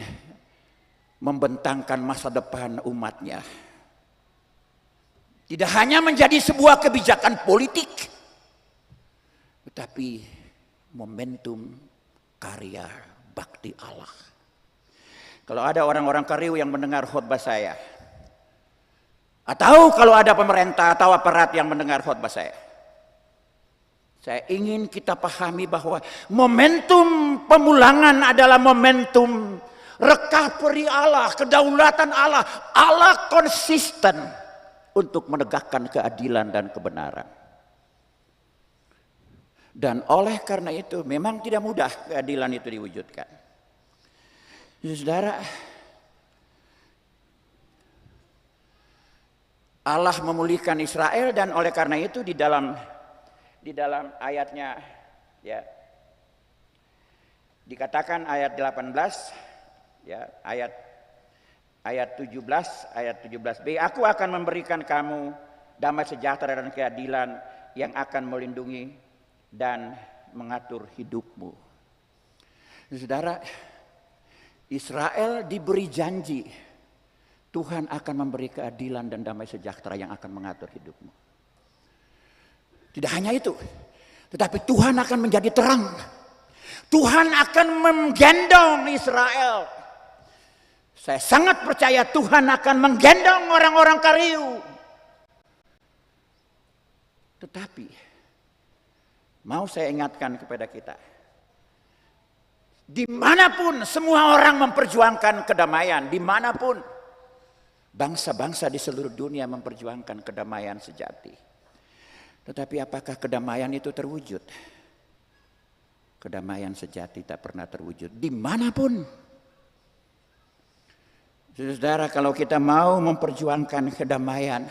membentangkan masa depan umatnya. Tidak hanya menjadi sebuah kebijakan politik, tetapi momentum karya bakti Allah. Kalau ada orang-orang Kariu yang mendengar khotbah saya, atau kalau ada pemerintah atau aparat yang mendengar khotbah saya ingin kita pahami bahwa momentum pemulangan adalah momentum recovery Allah, kedaulatan Allah. Allah konsisten untuk menegakkan keadilan dan kebenaran. Dan oleh karena itu memang tidak mudah keadilan itu diwujudkan. Saudara, Allah memulihkan Israel, dan oleh karena itu di dalam ayatnya ya dikatakan ayat 18 ya, ayat 17b, aku akan memberikan kamu damai sejahtera dan keadilan yang akan melindungi dan mengatur hidupmu. Saudara, Israel diberi janji Tuhan akan memberi keadilan dan damai sejahtera yang akan mengatur hidupmu. Tidak hanya itu, tetapi Tuhan akan menjadi terang. Tuhan akan menggendong Israel. Saya sangat percaya Tuhan akan menggendong orang-orang Kariu. Tetapi mau saya ingatkan kepada kita, dimanapun semua orang memperjuangkan kedamaian, dimanapun bangsa-bangsa di seluruh dunia memperjuangkan kedamaian sejati. Tetapi apakah kedamaian itu terwujud? Kedamaian sejati tak pernah terwujud dimanapun. Saudara, kalau kita mau memperjuangkan kedamaian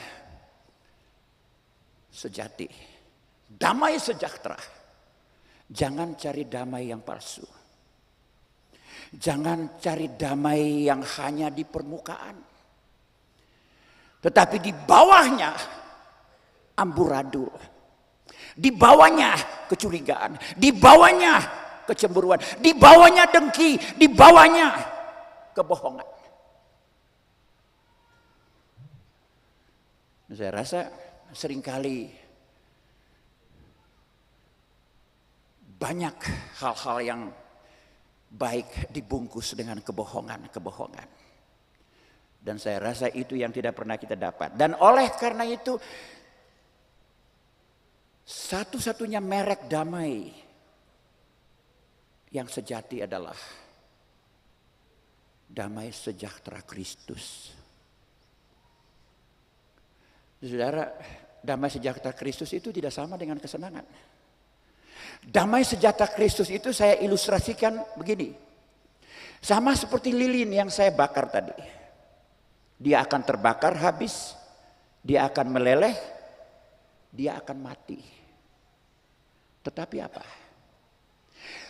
sejati, damai sejahtera, jangan cari damai yang palsu. Jangan cari damai yang hanya di permukaan. Tetapi di bawahnya amburadul. Di bawahnya kecurigaan, di bawahnya kecemburuan, di bawahnya dengki, di bawahnya kebohongan. Saya rasa seringkali banyak hal-hal yang baik dibungkus dengan kebohongan-kebohongan. Dan saya rasa itu yang tidak pernah kita dapat. Dan oleh karena itu, satu-satunya merek damai yang sejati adalah damai sejahtera Kristus. Saudara, damai sejahtera Kristus itu tidak sama dengan kesenangan. Damai sejahtera Kristus itu saya ilustrasikan begini. Sama seperti lilin yang saya bakar tadi. Dia akan terbakar habis, dia akan meleleh, dia akan mati. Tetapi apa?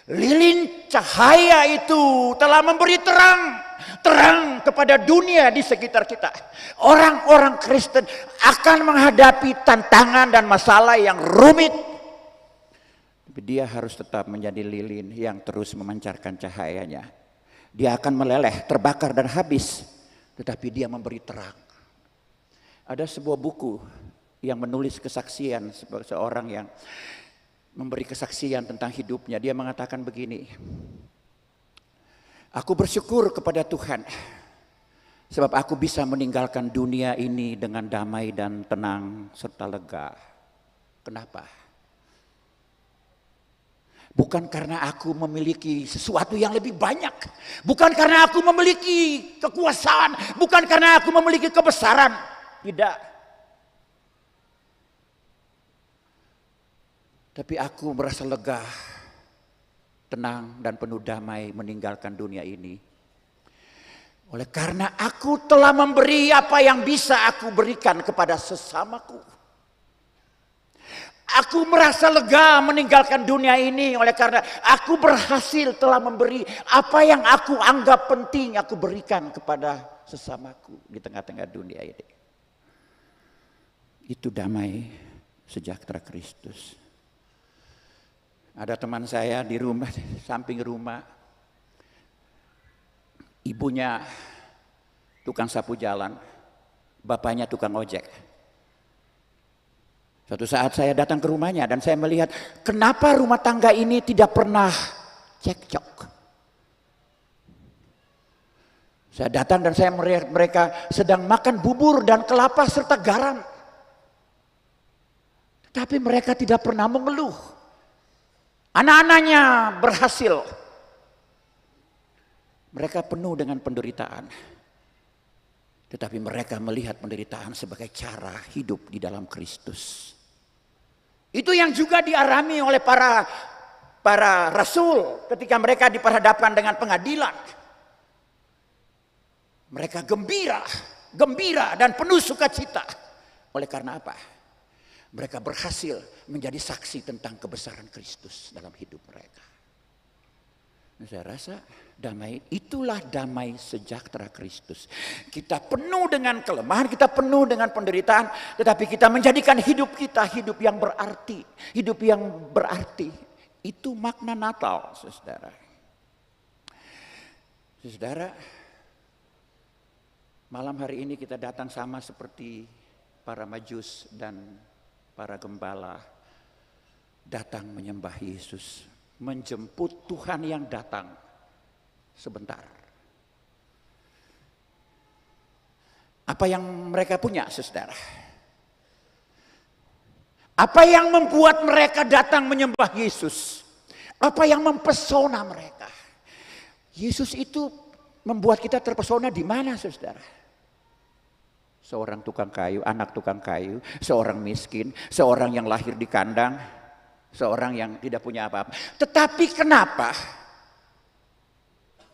Lilin cahaya itu telah memberi terang kepada dunia di sekitar kita. Orang-orang Kristen akan menghadapi tantangan dan masalah yang rumit. Tapi dia harus tetap menjadi lilin yang terus memancarkan cahayanya. Dia akan meleleh, terbakar dan habis. Tetapi dia memberi terang. Ada sebuah buku yang menulis kesaksian seorang yang memberi kesaksian tentang hidupnya. Dia mengatakan begini, aku bersyukur kepada Tuhan sebab aku bisa meninggalkan dunia ini dengan damai dan tenang serta lega. Kenapa? Bukan karena aku memiliki sesuatu yang lebih banyak, bukan karena aku memiliki kekuasaan, bukan karena aku memiliki kebesaran. Tidak. Tapi aku merasa lega, tenang dan penuh damai meninggalkan dunia ini. Oleh karena aku telah memberi apa yang bisa aku berikan kepada sesamaku. Aku merasa lega meninggalkan dunia ini oleh karena aku berhasil telah memberi apa yang aku anggap penting aku berikan kepada sesamaku di tengah-tengah dunia ini. Itu damai sejahtera Kristus. Ada teman saya di rumah, samping rumah, ibunya tukang sapu jalan, bapaknya tukang ojek. Suatu saat saya datang ke rumahnya dan saya melihat kenapa rumah tangga ini tidak pernah cekcok. Saya datang dan saya melihat mereka sedang makan bubur dan kelapa serta garam. Tapi mereka tidak pernah mengeluh. Anak-anaknya berhasil. Mereka penuh dengan penderitaan. Tetapi mereka melihat penderitaan sebagai cara hidup di dalam Kristus. Itu yang juga dialami oleh para rasul ketika mereka diperhadapkan dengan pengadilan. Mereka gembira dan penuh sukacita. Oleh karena apa? Mereka berhasil menjadi saksi tentang kebesaran Kristus dalam hidup mereka. Dan saya rasa itulah damai sejahtera Kristus. Kita penuh dengan kelemahan, kita penuh dengan penderitaan, tetapi kita menjadikan hidup kita hidup yang berarti. Hidup yang berarti. Itu makna Natal, saudara. Saudara, malam hari ini kita datang sama seperti para Majus dan para gembala datang menyembah Yesus, menjemput Tuhan yang datang sebentar. Apa yang mereka punya, saudara? Apa yang membuat mereka datang menyembah Yesus? Apa yang mempesona mereka? Yesus itu membuat kita terpesona di mana, saudara? Seorang tukang kayu, anak tukang kayu, seorang miskin, seorang yang lahir di kandang, seorang yang tidak punya apa-apa. Tetapi kenapa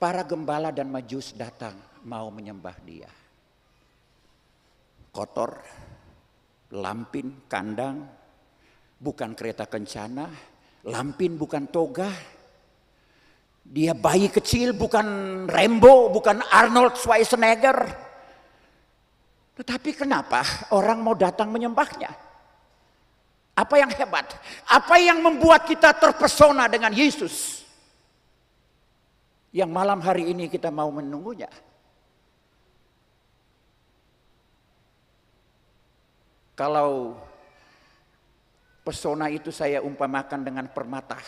para gembala dan Majus datang mau menyembah dia? Kotor, lampin, kandang, bukan kereta kencana, lampin bukan toga. Dia bayi kecil, bukan Rambo, bukan Arnold Schwarzenegger. Tetapi kenapa orang mau datang menyembahnya? Apa yang hebat? Apa yang membuat kita terpesona dengan Yesus? Yang malam hari ini kita mau menunggunya. Kalau pesona itu saya umpamakan dengan permata.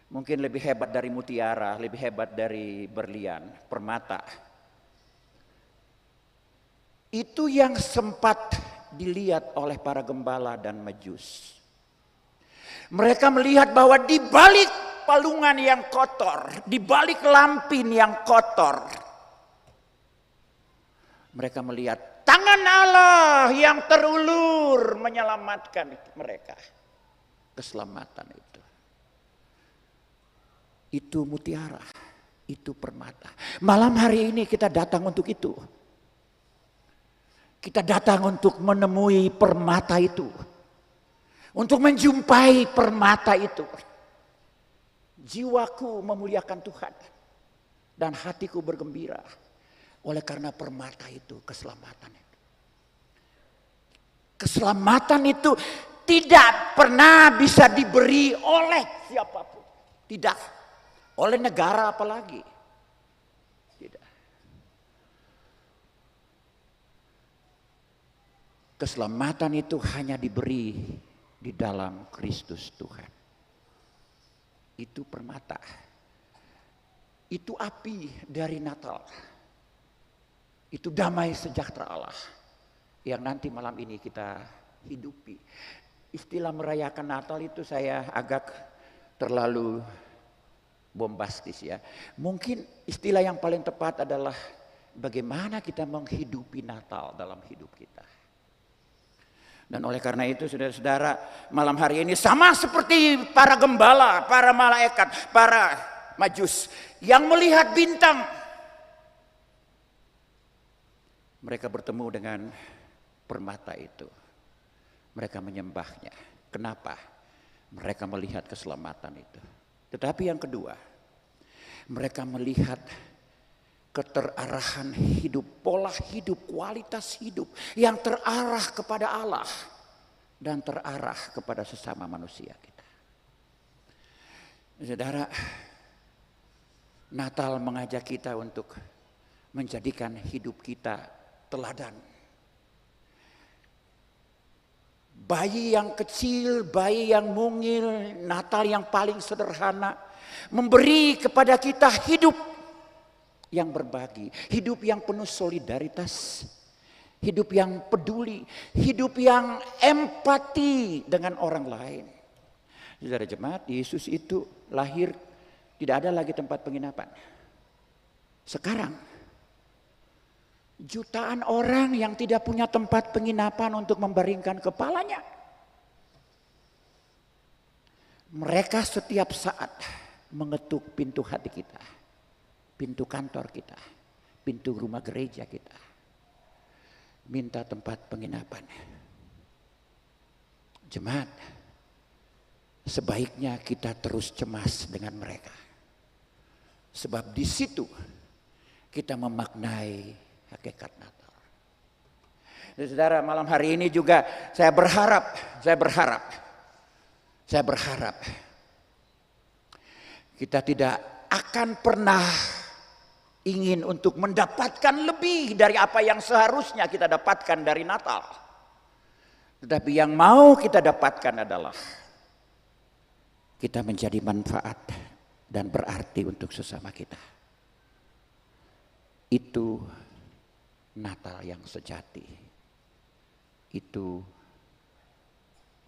Mungkin lebih hebat dari mutiara, lebih hebat dari berlian, permata. Itu yang sempat dilihat oleh para gembala dan Majus. Mereka melihat bahwa di balik palungan yang kotor, di balik lampin yang kotor, mereka melihat tangan Allah yang terulur menyelamatkan mereka. Keselamatan itu. Itu mutiara, itu permata. Malam hari ini kita datang untuk itu. Kita datang untuk menemui permata itu. Untuk menjumpai permata itu. Jiwaku memuliakan Tuhan. Dan hatiku bergembira. Oleh karena permata itu, keselamatan itu. Keselamatan itu tidak pernah bisa diberi oleh siapapun. Tidak. Oleh negara apalagi. Keselamatan itu hanya diberi di dalam Kristus Tuhan. Itu permata. Itu api dari Natal. Itu damai sejahtera Allah yang nanti malam ini kita hidupi. Istilah merayakan Natal itu saya agak terlalu bombastis ya. Mungkin istilah yang paling tepat adalah bagaimana kita menghidupi Natal dalam hidup kita. Dan oleh karena itu saudara-saudara, malam hari ini sama seperti para gembala, para malaikat, para Majus yang melihat bintang. Mereka bertemu dengan permata itu. Mereka menyembahnya. Kenapa? Mereka melihat keselamatan itu. Tetapi yang kedua, mereka melihat keterarahan hidup, pola hidup, kualitas hidup yang terarah kepada Allah dan terarah kepada sesama manusia kita. Saudara, Natal mengajak kita untuk menjadikan hidup kita teladan. Bayi yang kecil, bayi yang mungil, Natal yang paling sederhana, memberi kepada kita hidup yang berbagi, hidup yang penuh solidaritas, hidup yang peduli, hidup yang empati dengan orang lain. Saudara jemaat, Yesus itu lahir tidak ada lagi tempat penginapan. Sekarang jutaan orang yang tidak punya tempat penginapan untuk membaringkan kepalanya. Mereka setiap saat mengetuk pintu hati kita, pintu kantor kita, pintu rumah gereja kita. Minta tempat penginapan. Jemaat, sebaiknya kita terus cemas dengan mereka. Sebab di situ kita memaknai hakikat Natal. Dan saudara, malam hari ini juga saya berharap kita tidak akan pernah ingin untuk mendapatkan lebih dari apa yang seharusnya kita dapatkan dari Natal. Tetapi yang mau kita dapatkan adalah kita menjadi manfaat dan berarti untuk sesama kita. Itu Natal yang sejati. Itu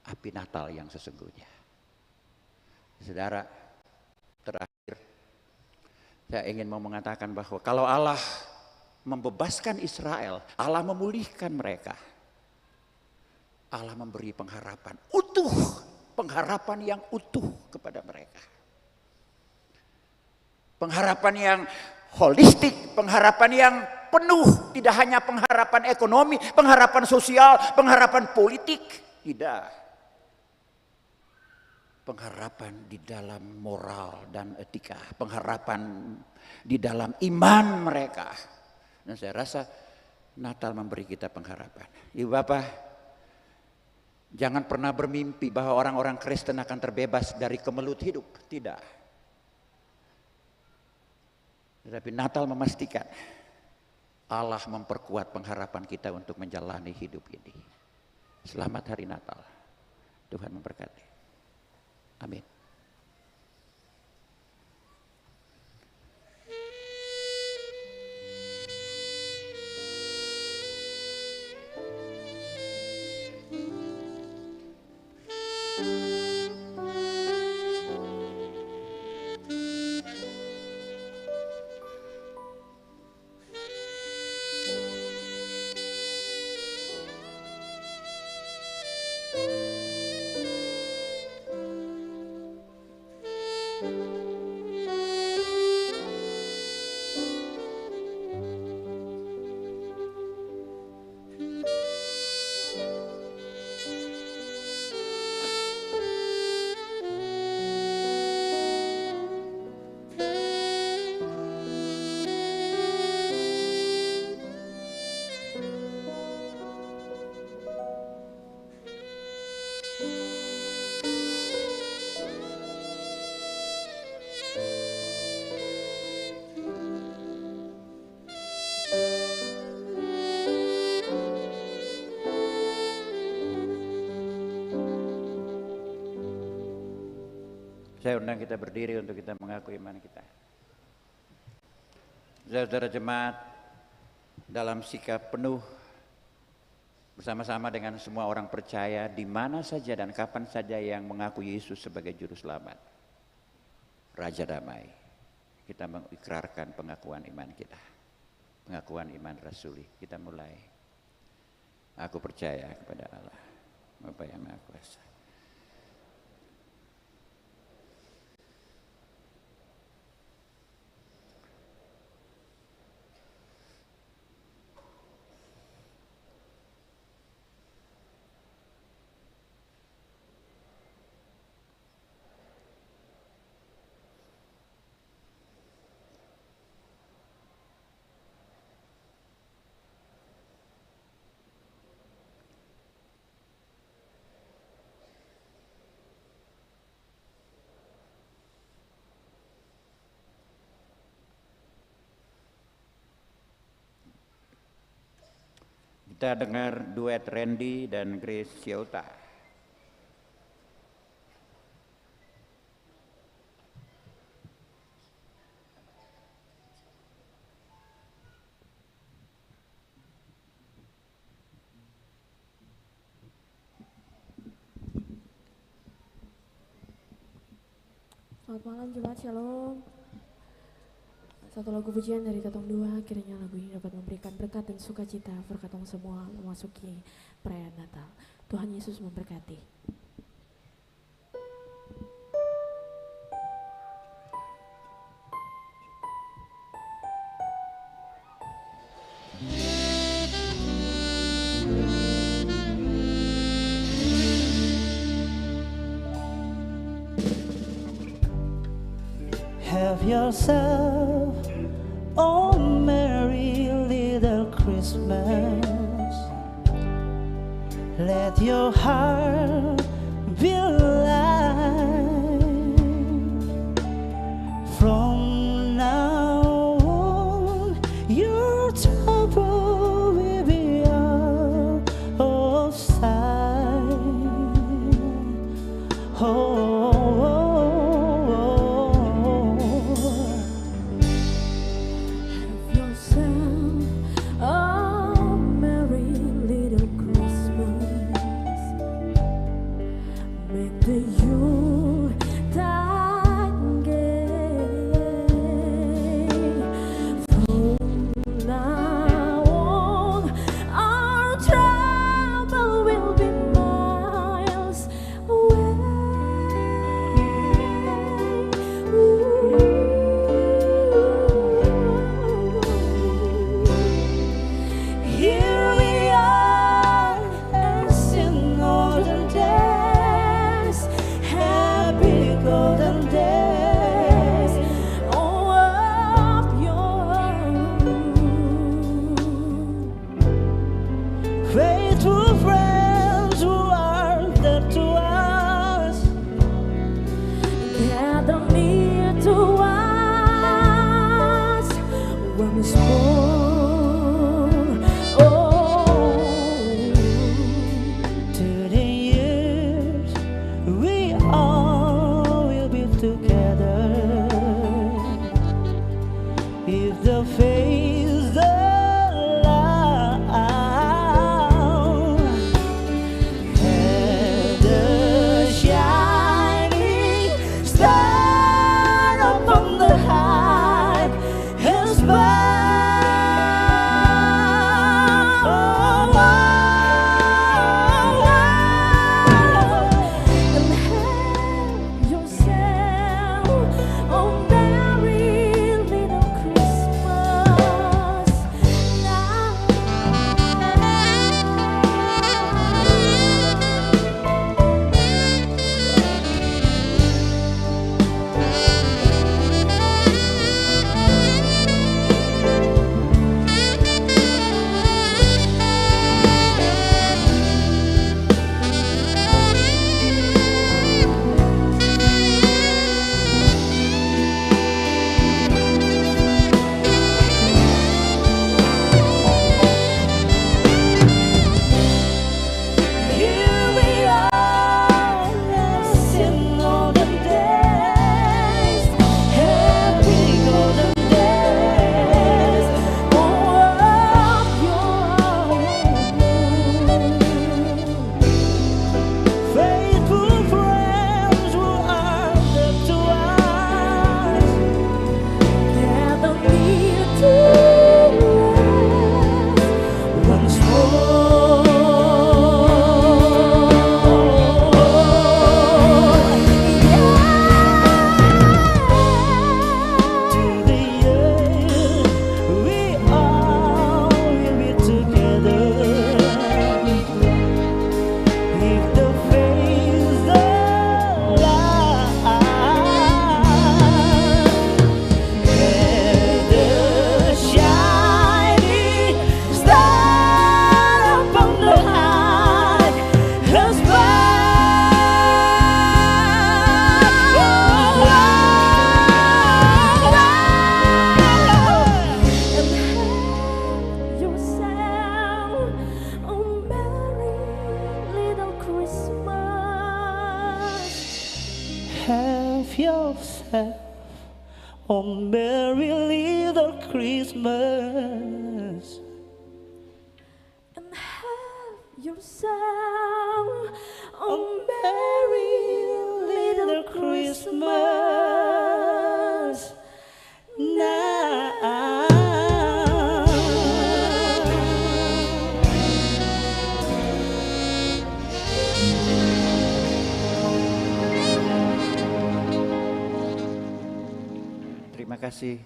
api Natal yang sesungguhnya. Saudara, terakhir saya ingin mau mengatakan bahwa kalau Allah membebaskan Israel, Allah memulihkan mereka, Allah memberi pengharapan utuh, pengharapan yang utuh kepada mereka. Pengharapan yang holistik, pengharapan yang penuh, tidak hanya pengharapan ekonomi, pengharapan sosial, pengharapan politik, tidak. Pengharapan di dalam moral dan etika, pengharapan di dalam iman mereka. Dan saya rasa Natal memberi kita pengharapan. Ibu Bapak, jangan pernah bermimpi bahwa orang-orang Kristen akan terbebas dari kemelut hidup, tidak. Tetapi Natal memastikan Allah memperkuat pengharapan kita untuk menjalani hidup ini. Selamat hari Natal. Tuhan memberkati. Amin. Saya undang kita berdiri untuk kita mengaku iman kita. Saudara jemaat, dalam sikap penuh bersama-sama dengan semua orang percaya di mana saja dan kapan saja yang mengaku Yesus sebagai juru selamat, Raja Damai, kita mengikrarkan pengakuan iman kita, pengakuan iman rasuli. Kita mulai. Aku percaya kepada Allah, Bapa yang Maha Kuasa. Kita dengar duet Randy dan Grace Ciota. Selamat malam Jemaat Shalom. Satu lagu pujian dari Katong 2, kiranya lagu ini dapat memberikan berkat dan sukacita untuk Katong semua memasuki perayaan Natal. Tuhan Yesus memberkati. Have yourself a merry little Christmas. Let your heart be light. From now on, your trouble will be out of sight. Faithful friends who are there to us, gather near to us once more. Oh, to the years we all will be together. If the face star of yourself on merry little Christmas. And have yourself a merry little Christmas now. Terima kasih.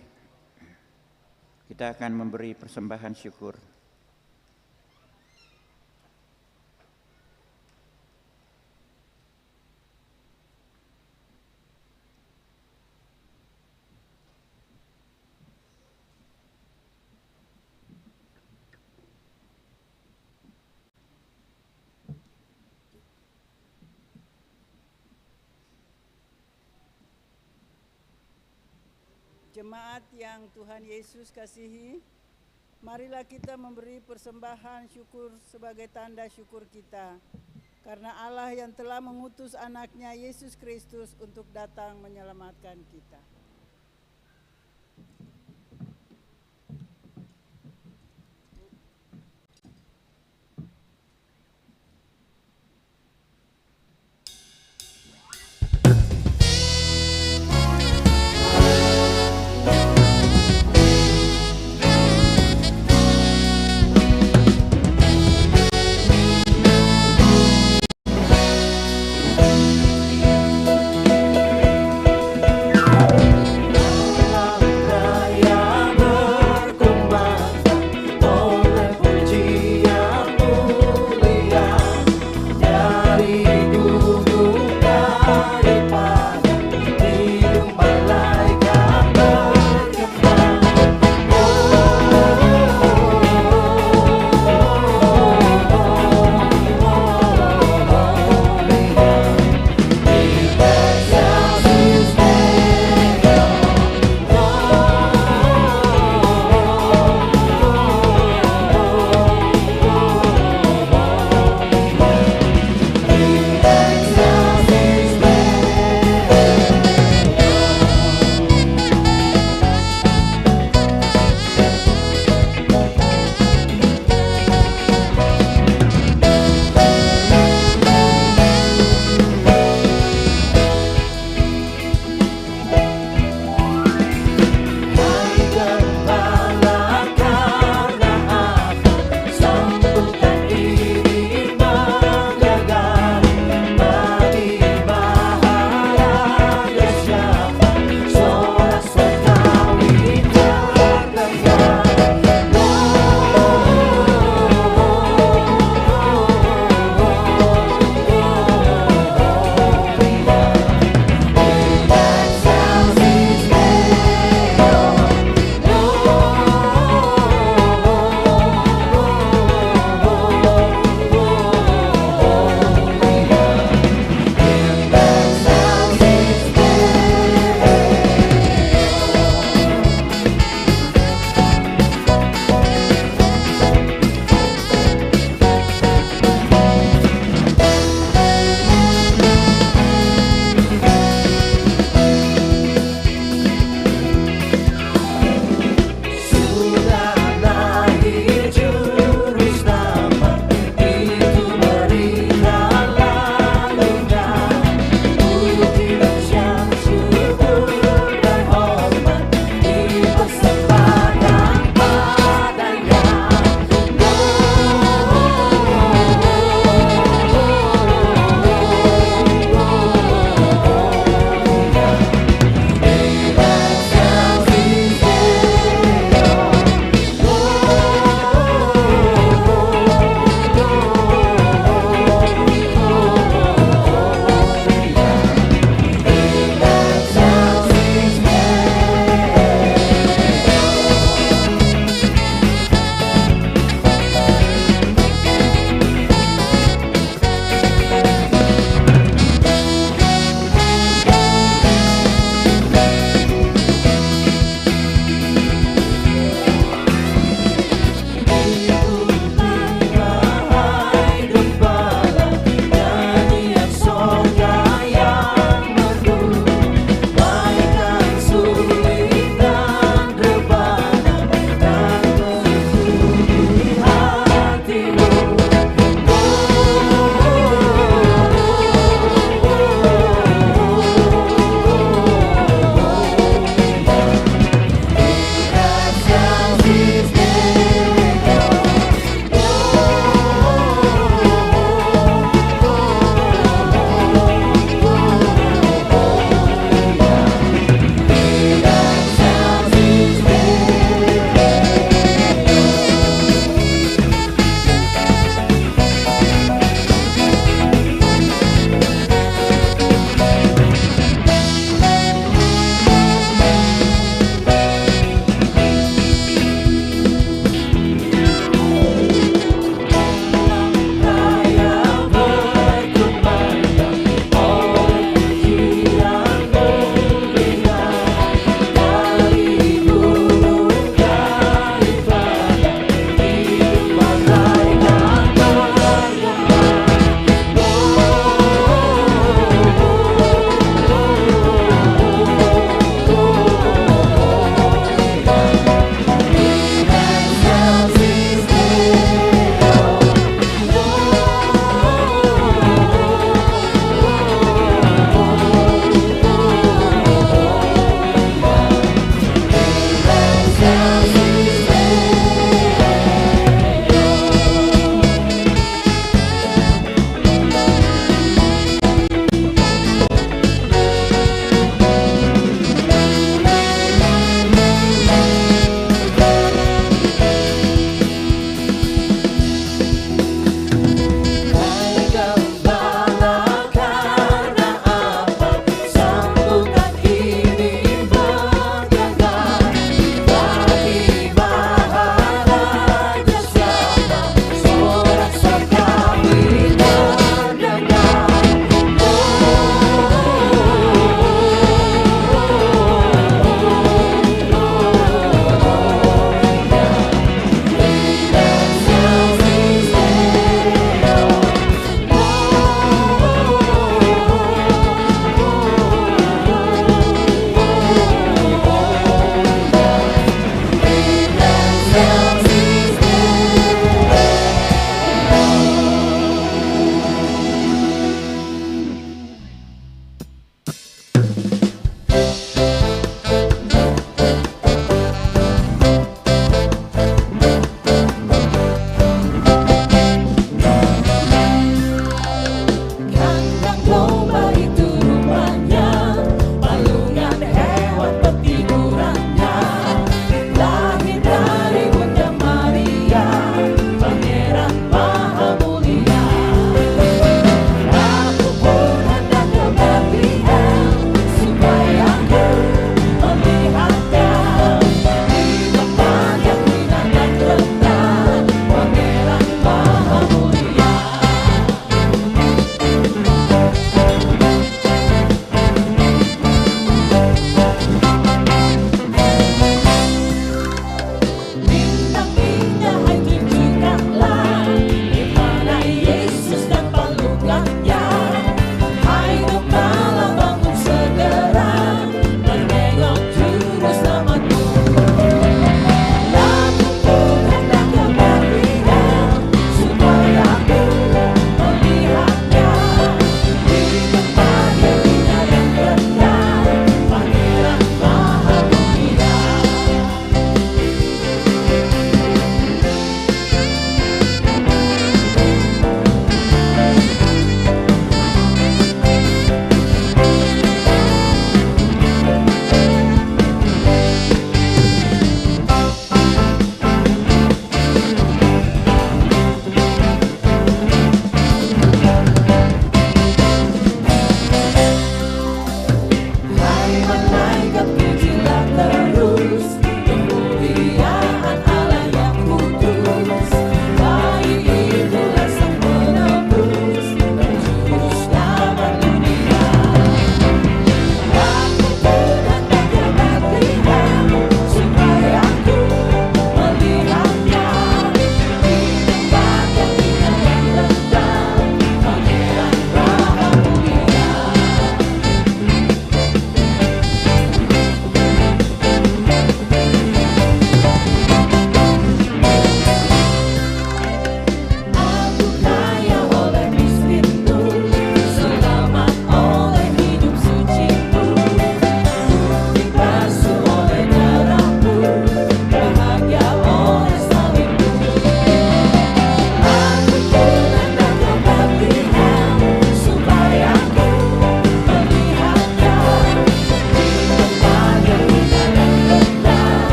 Kita akan memberi persembahan syukur. Jemaat yang Tuhan Yesus kasihi, marilah kita memberi persembahan syukur sebagai tanda syukur kita, karena Allah yang telah mengutus anaknya Yesus Kristus untuk datang menyelamatkan kita.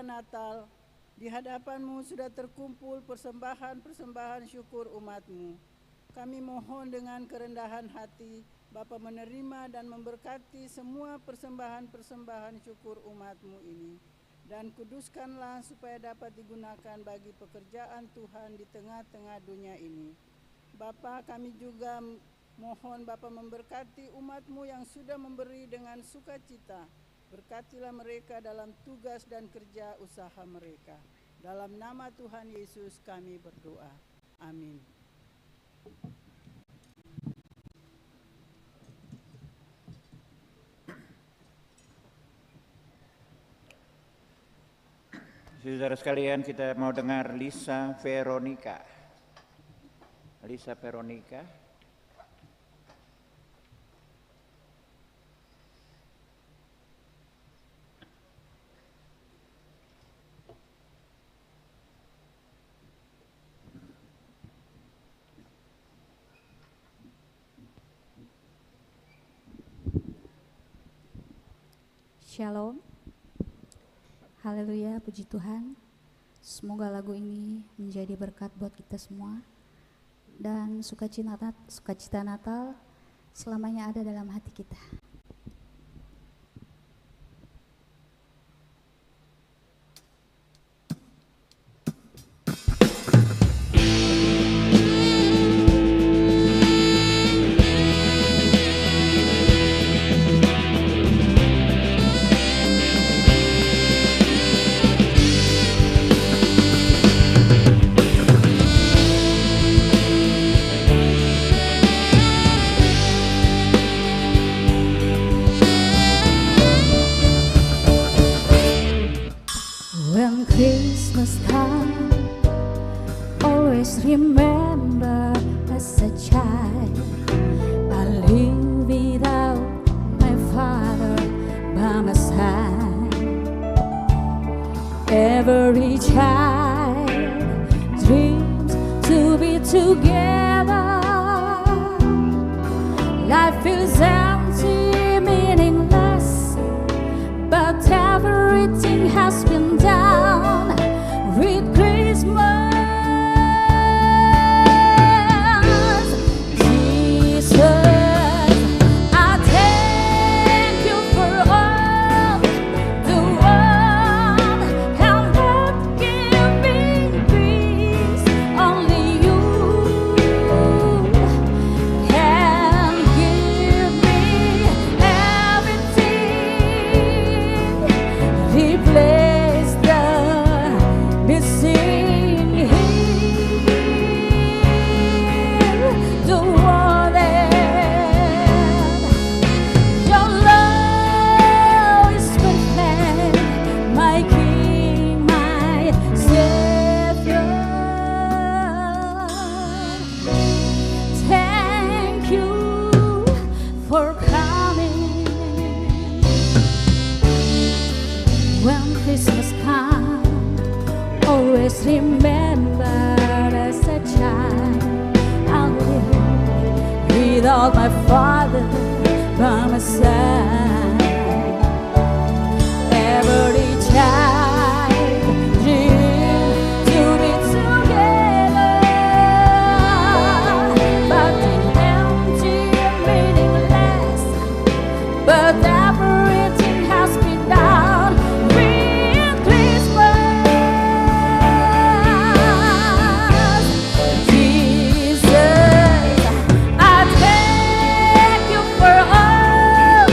Natal, di hadapan-Mu sudah terkumpul persembahan-persembahan syukur umat-Mu. Kami mohon dengan kerendahan hati, Bapa menerima dan memberkati semua persembahan-persembahan syukur umat-Mu ini. Dan kuduskanlah supaya dapat digunakan bagi pekerjaan Tuhan di tengah-tengah dunia ini. Bapa, kami juga mohon Bapa memberkati umat-Mu yang sudah memberi dengan sukacita. Berkatilah mereka dalam tugas dan kerja usaha mereka. Dalam nama Tuhan Yesus kami berdoa. Amin. Saudara sekalian, kita mau dengar Lisa Veronica. Lisa Veronica. Shalom. Haleluya, puji Tuhan. Semoga lagu ini menjadi berkat buat kita semua. Dan sukacita Natal selamanya ada dalam hati kita. When Christmas comes, always remember as a child, I live without my father by my side. Every child dreams to be together. Life feels empty, meaningless, but everything has been done with Christmas. Jesus, I thank you for all the world and that give me peace. Only you can give me everything. Replace the missing here, the one your love is perfect, my King, my Savior. Thank you for coming. When Christmas comes, always remember as a child, I live without my father by my side. Every child dreams to be together, but it's empty, meaningless, but everything has been done with Christmas. Jesus, I thank you for all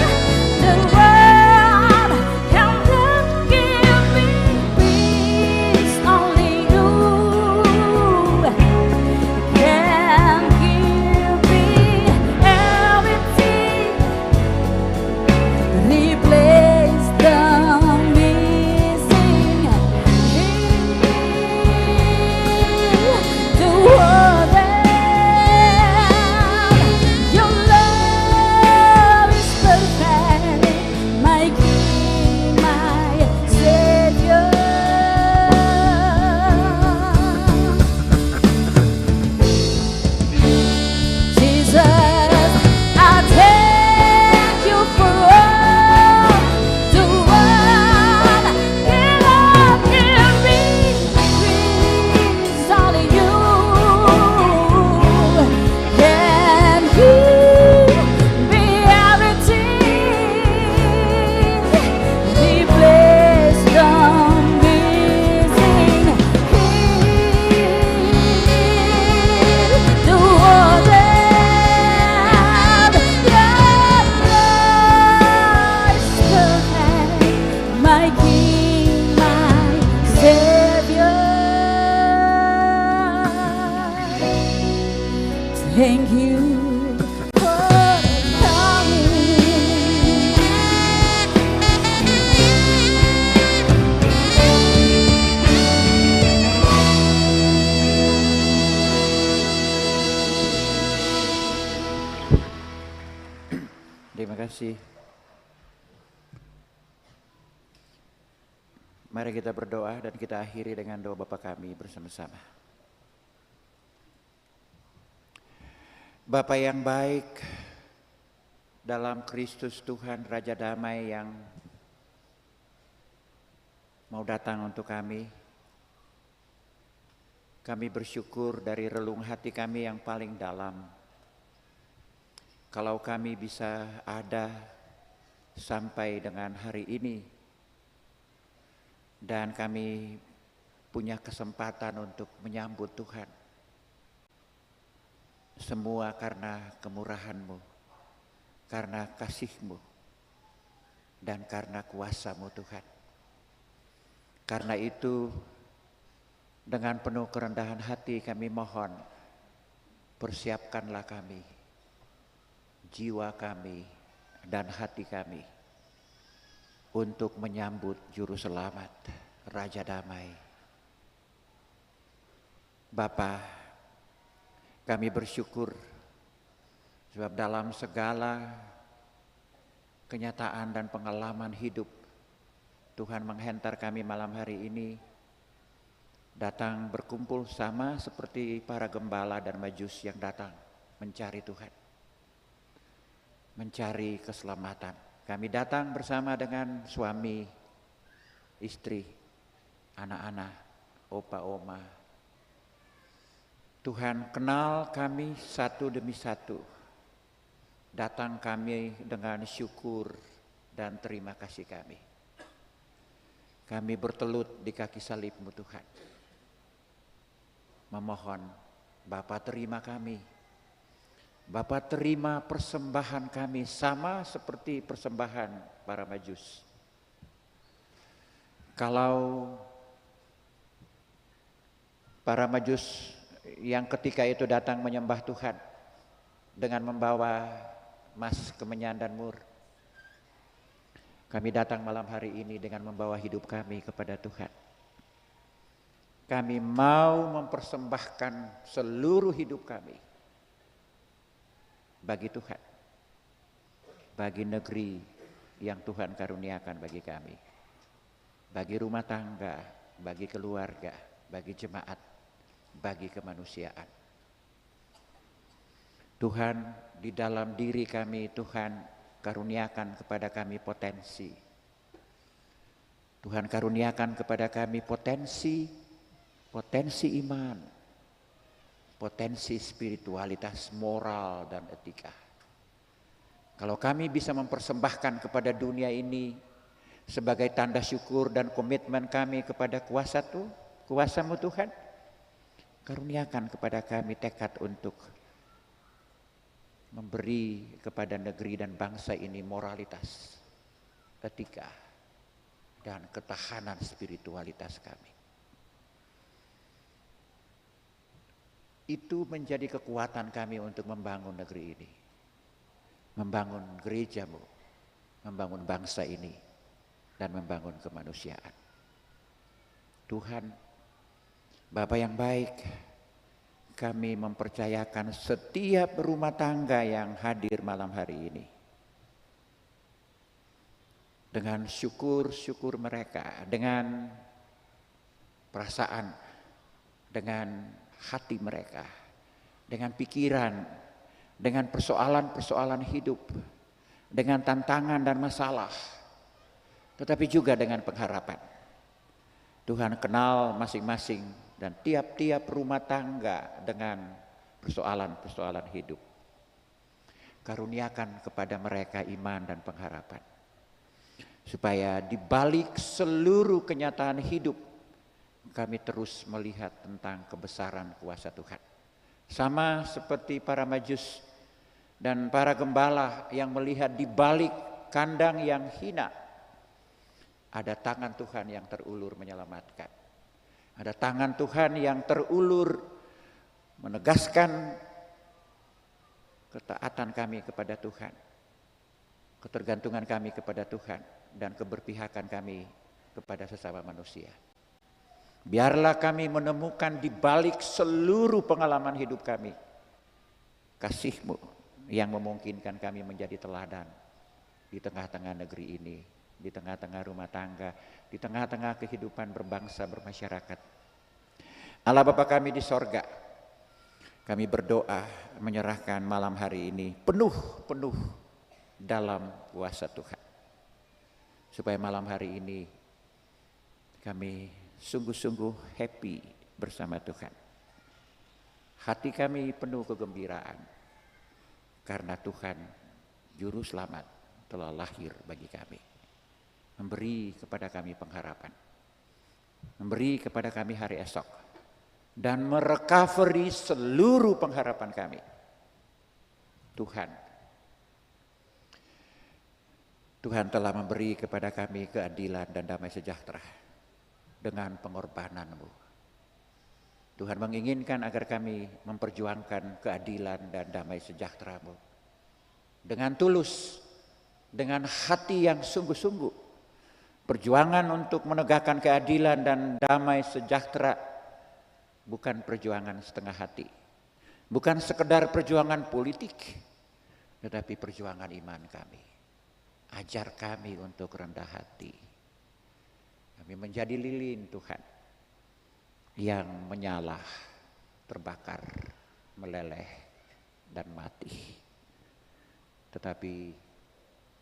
Thank you for coming. Terima kasih. Mari kita berdoa dan kita akhiri dengan doa Bapa kami bersama-sama. Bapa yang baik, dalam Kristus Tuhan Raja Damai yang mau datang untuk kami bersyukur dari relung hati kami yang paling dalam. Kalau kami bisa ada sampai dengan hari ini dan kami punya kesempatan untuk menyambut Tuhan, semua karena kemurahan-Mu, karena kasih-Mu, dan karena kuasa-Mu Tuhan. Karena itu dengan penuh kerendahan hati kami mohon, persiapkanlah kami, jiwa kami dan hati kami untuk menyambut Juru Selamat, Raja Damai. Bapa, kami bersyukur sebab dalam segala kenyataan dan pengalaman hidup, Tuhan menghantar kami malam hari ini datang berkumpul sama seperti para gembala dan majus yang datang mencari Tuhan, mencari keselamatan. Kami datang bersama dengan suami, istri, anak-anak, opa, oma. Tuhan kenal kami satu demi satu. Datang kami dengan syukur dan terima kasih kami. Kami bertelut di kaki salib-Mu Tuhan. Memohon, Bapa terima kami. Bapa terima persembahan kami sama seperti persembahan para majus. Kalau para majus yang ketika itu datang menyembah Tuhan dengan membawa emas, kemenyan dan mur, kami datang malam hari ini dengan membawa hidup kami kepada Tuhan. Kami mau mempersembahkan seluruh hidup kami bagi Tuhan, bagi negeri yang Tuhan karuniakan bagi kami, bagi rumah tangga, bagi keluarga, bagi jemaat, bagi kemanusiaan. Tuhan, di dalam diri kami Tuhan karuniakan kepada kami potensi. Tuhan karuniakan kepada kami potensi iman, potensi spiritualitas, moral dan etika. Kalau kami bisa mempersembahkan kepada dunia ini sebagai tanda syukur dan komitmen kami kepada kuasa-Mu Tuhan, karuniakan kepada kami tekad untuk memberi kepada negeri dan bangsa ini moralitas, etika, dan ketahanan spiritualitas kami. Itu menjadi kekuatan kami untuk membangun negeri ini, membangun gereja-Mu, membangun bangsa ini, dan membangun kemanusiaan. Tuhan, Bapa yang baik, kami mempercayakan setiap rumah tangga yang hadir malam hari ini dengan syukur mereka, dengan perasaan, dengan hati mereka, dengan pikiran, dengan persoalan-persoalan hidup, dengan tantangan dan masalah, tetapi juga dengan pengharapan. Tuhan kenal masing-masing dan tiap-tiap rumah tangga dengan persoalan-persoalan hidup. Karuniakan kepada mereka iman dan pengharapan, supaya di balik seluruh kenyataan hidup kami terus melihat tentang kebesaran kuasa Tuhan. Sama seperti para majus dan para gembala yang melihat di balik kandang yang hina ada tangan Tuhan yang terulur menyelamatkan. Ada tangan Tuhan yang terulur menegaskan ketaatan kami kepada Tuhan, ketergantungan kami kepada Tuhan, dan keberpihakan kami kepada sesama manusia. Biarlah kami menemukan di balik seluruh pengalaman hidup kami kasih-Mu yang memungkinkan kami menjadi teladan di tengah-tengah negeri ini, di tengah-tengah rumah tangga, di tengah-tengah kehidupan berbangsa, bermasyarakat. Allah Bapa kami di sorga, kami berdoa menyerahkan malam hari ini penuh dalam kuasa Tuhan. Supaya malam hari ini kami sungguh-sungguh happy bersama Tuhan. Hati kami penuh kegembiraan karena Tuhan Juru Selamat telah lahir bagi kami. Memberi kepada kami pengharapan, memberi kepada kami hari esok, dan merecovery seluruh pengharapan kami. Tuhan telah memberi kepada kami keadilan dan damai sejahtera dengan pengorbanan-Mu. Tuhan menginginkan agar kami memperjuangkan keadilan dan damai sejahtera-Mu dengan tulus, dengan hati yang sungguh-sungguh. Perjuangan untuk menegakkan keadilan dan damai sejahtera bukan perjuangan setengah hati, bukan sekedar perjuangan politik, tetapi perjuangan iman kami. Ajar kami untuk rendah hati. Kami menjadi lilin Tuhan yang menyala, terbakar, meleleh, dan mati. Tetapi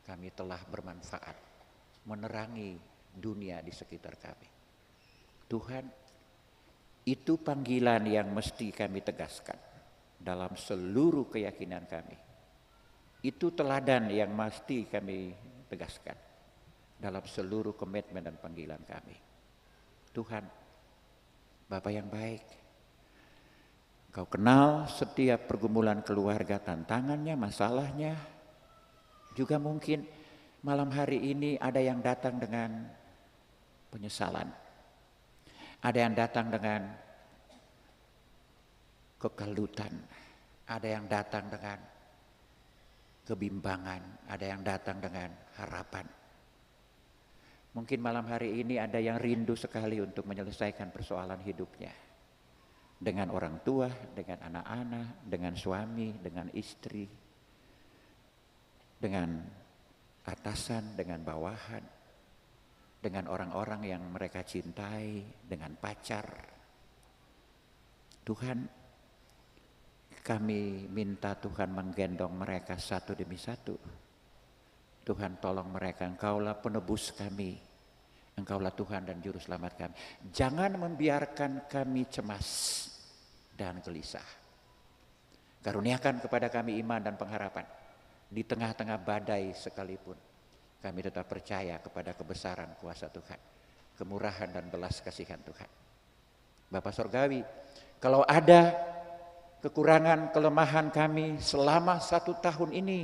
kami telah bermanfaat, menerangi dunia di sekitar kami. Tuhan, itu panggilan yang mesti kami tegaskan dalam seluruh keyakinan kami. Itu teladan yang mesti kami tegaskan dalam seluruh komitmen dan panggilan kami. Tuhan, Bapa yang baik, Engkau kenal setiap pergumulan keluarga, tantangannya, masalahnya. Juga mungkin malam hari ini ada yang datang dengan penyesalan. Ada yang datang dengan kekalutan. Ada yang datang dengan kebimbangan. Ada yang datang dengan harapan. Mungkin malam hari ini ada yang rindu sekali untuk menyelesaikan persoalan hidupnya. Dengan orang tua, dengan anak-anak, dengan suami, dengan istri, dengan atasan, dengan bawahan, dengan orang-orang yang mereka cintai, dengan pacar. Tuhan, kami minta Tuhan menggendong mereka satu demi satu. Tuhan tolong mereka, Engkaulah penebus kami, Engkaulah Tuhan dan Juru Selamat kami. Jangan membiarkan kami cemas dan gelisah. Karuniakan kepada kami iman dan pengharapan. Di tengah-tengah badai sekalipun, kami tetap percaya kepada kebesaran kuasa Tuhan, kemurahan dan belas kasihan Tuhan. Bapa Sorgawi, kalau ada kekurangan, kelemahan kami selama 1 tahun ini,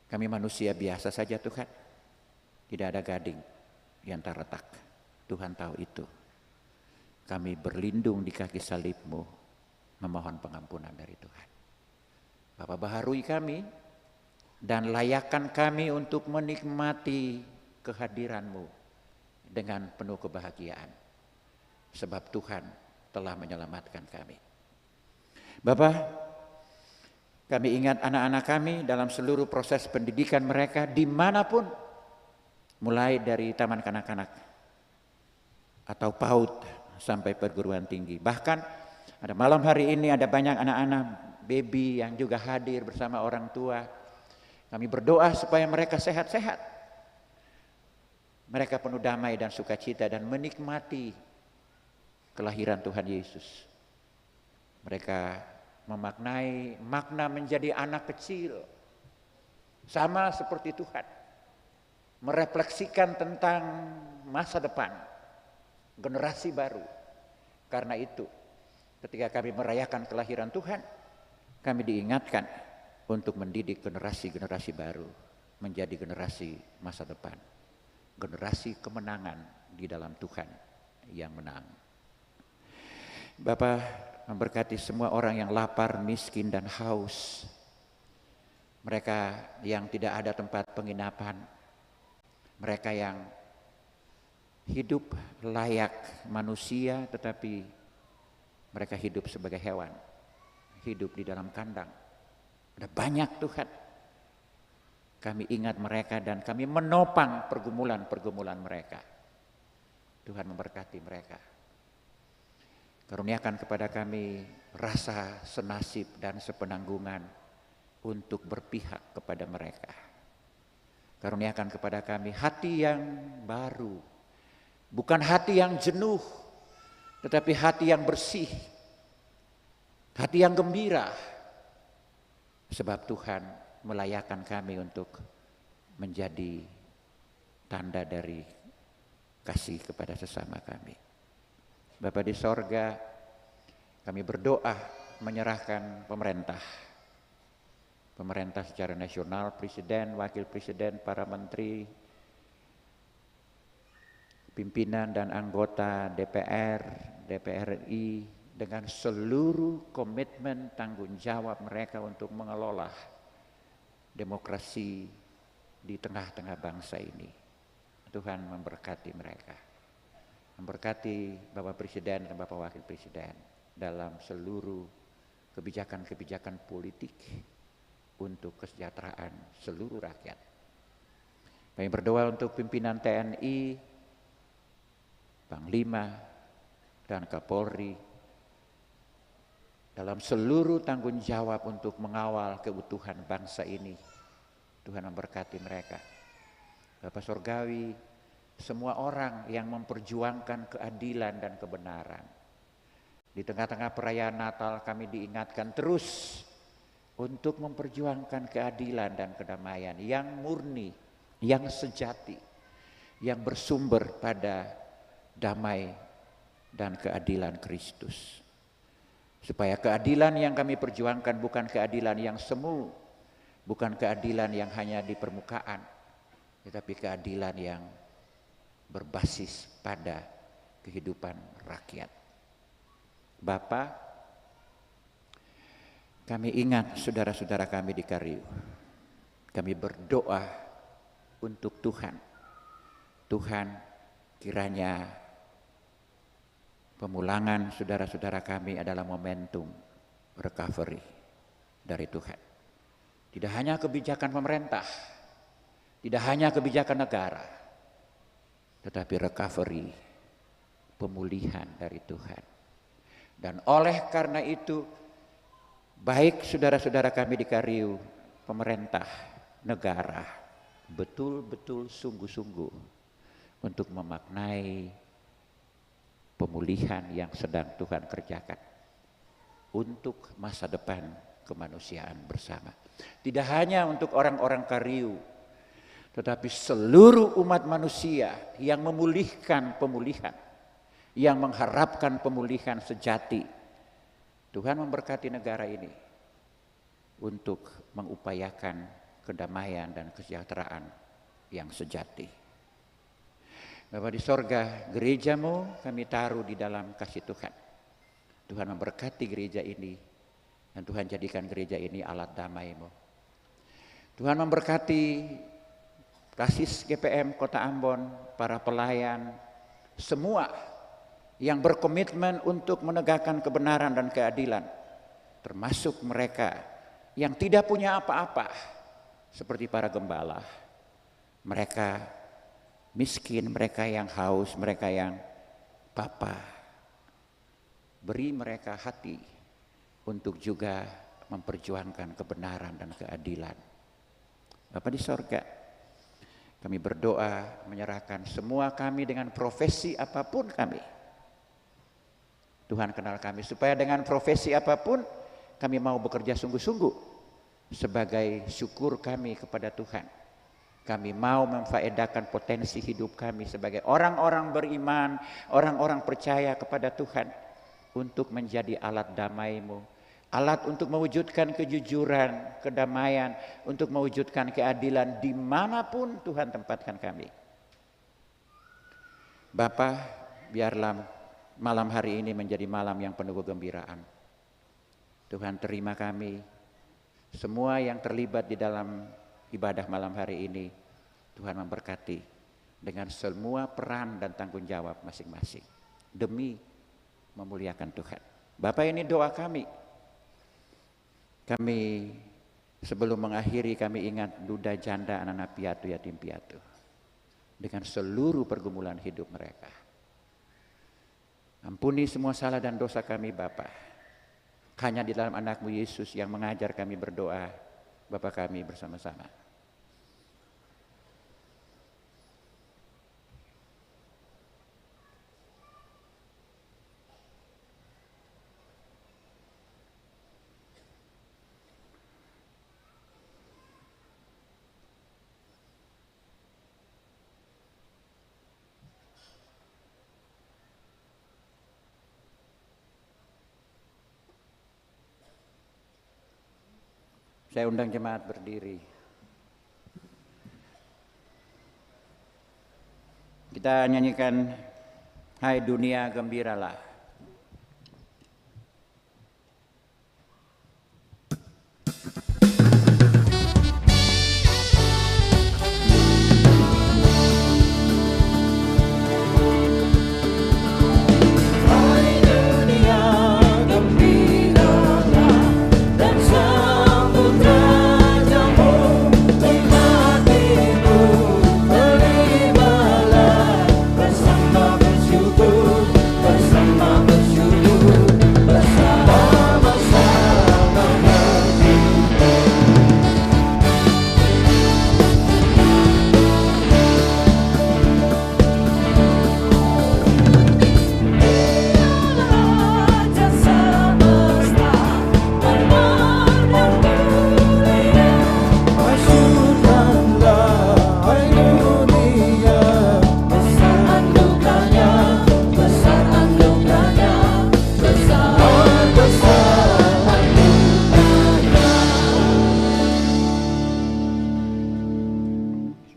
kami manusia biasa saja Tuhan. Tidak ada gading yang tak retak. Tuhan tahu itu. Kami berlindung di kaki salib-Mu, memohon pengampunan dari Tuhan. Bapa, baharui kami dan layakkan kami untuk menikmati kehadiran-Mu dengan penuh kebahagiaan. Sebab Tuhan telah menyelamatkan kami. Bapa, kami ingat anak-anak kami dalam seluruh proses pendidikan mereka dimanapun, mulai dari taman kanak-kanak atau PAUD sampai perguruan tinggi. Bahkan ada malam hari ini ada banyak anak-anak baby yang juga hadir bersama orang tua. Kami berdoa supaya mereka sehat-sehat. Mereka penuh damai dan sukacita dan menikmati kelahiran Tuhan Yesus. Mereka memaknai makna menjadi anak kecil. Sama seperti Tuhan. Merefleksikan tentang masa depan. Generasi baru. Karena itu, ketika kami merayakan kelahiran Tuhan, kami diingatkan untuk mendidik generasi-generasi baru menjadi generasi masa depan. Generasi kemenangan di dalam Tuhan yang menang. Bapak, memberkati semua orang yang lapar, miskin, dan haus. Mereka yang tidak ada tempat penginapan. Mereka yang hidup layak manusia tetapi mereka hidup sebagai hewan. Hidup di dalam kandang. Ada banyak Tuhan. Kami ingat mereka dan kami menopang pergumulan-pergumulan mereka. Tuhan memberkati mereka. Karuniakan kepada kami rasa senasib dan sepenanggungan untuk berpihak kepada mereka. Karuniakan kepada kami hati yang baru, bukan hati yang jenuh, tetapi hati yang bersih, hati yang gembira, sebab Tuhan melayakkan kami untuk menjadi tanda dari kasih kepada sesama kami. Bapa di sorga, kami berdoa menyerahkan pemerintah secara nasional, presiden, wakil presiden, para menteri, pimpinan dan anggota DPR, DPR RI dengan seluruh komitmen tanggung jawab mereka untuk mengelola demokrasi di tengah-tengah bangsa ini. Tuhan memberkati mereka. Memberkati Bapak Presiden dan Bapak Wakil Presiden dalam seluruh kebijakan-kebijakan politik untuk kesejahteraan seluruh rakyat. Kami berdoa untuk pimpinan TNI, Panglima, dan Kapolri dalam seluruh tanggung jawab untuk mengawal keutuhan bangsa ini. Tuhan memberkati mereka. Bapa Surgawi, semua orang yang memperjuangkan keadilan dan kebenaran. Di tengah-tengah perayaan Natal kami diingatkan terus untuk memperjuangkan keadilan dan kedamaian yang murni, yang sejati, yang bersumber pada damai dan keadilan Kristus. Supaya keadilan yang kami perjuangkan bukan keadilan yang semu, bukan keadilan yang hanya di permukaan, tetapi keadilan yang berbasis pada kehidupan rakyat. Bapa, kami ingat saudara-saudara kami di Kariu. Kami berdoa untuk Tuhan. Tuhan, kiranya pemulangan saudara-saudara kami adalah momentum recovery dari Tuhan. Tidak hanya kebijakan pemerintah, tidak hanya kebijakan negara, tetapi recovery, pemulihan dari Tuhan. Dan oleh karena itu, baik saudara-saudara kami di Kariu, pemerintah, negara, betul-betul sungguh-sungguh untuk memaknai pemulihan yang sedang Tuhan kerjakan untuk masa depan kemanusiaan bersama. Tidak hanya untuk orang-orang Kariu, tetapi seluruh umat manusia yang memulihkan pemulihan, yang mengharapkan pemulihan sejati. Tuhan memberkati negara ini untuk mengupayakan kedamaian dan kesejahteraan yang sejati. Bapa di sorga, gerejamu kami taruh di dalam kasih Tuhan. Tuhan memberkati gereja ini dan Tuhan jadikan gereja ini alat damai-Mu. Tuhan memberkati Kasis GPM Kota Ambon, para pelayan, semua yang berkomitmen untuk menegakkan kebenaran dan keadilan, termasuk mereka yang tidak punya apa-apa, seperti para gembala. Mereka miskin, mereka yang haus, mereka yang Bapa, beri mereka hati untuk juga memperjuangkan kebenaran dan keadilan. Bapa di sorga, kami berdoa menyerahkan semua kami dengan profesi apapun kami. Tuhan kenal kami supaya dengan profesi apapun kami mau bekerja sungguh-sungguh sebagai syukur kami kepada Tuhan. Kami mau memfaedakan potensi hidup kami sebagai orang-orang beriman, orang-orang percaya kepada Tuhan untuk menjadi alat damai-Mu, alat untuk mewujudkan kejujuran, kedamaian, untuk mewujudkan keadilan dimanapun Tuhan tempatkan kami. Bapa, biarlah malam hari ini menjadi malam yang penuh kegembiraan. Tuhan, terima kami semua yang terlibat di dalam ibadah malam hari ini. Tuhan memberkati dengan semua peran dan tanggung jawab masing-masing demi memuliakan Tuhan. Bapak, ini doa kami. Kami sebelum mengakhiri, kami ingat duda, janda, anak-anak piatu, yatim piatu dengan seluruh pergumulan hidup mereka. Ampuni semua salah dan dosa kami, Bapa. Hanya di dalam anak-Mu Yesus yang mengajar kami berdoa, Bapa kami bersama-sama. Saya undang jemaat berdiri. Kita nyanyikan Hai Dunia Gembiralah.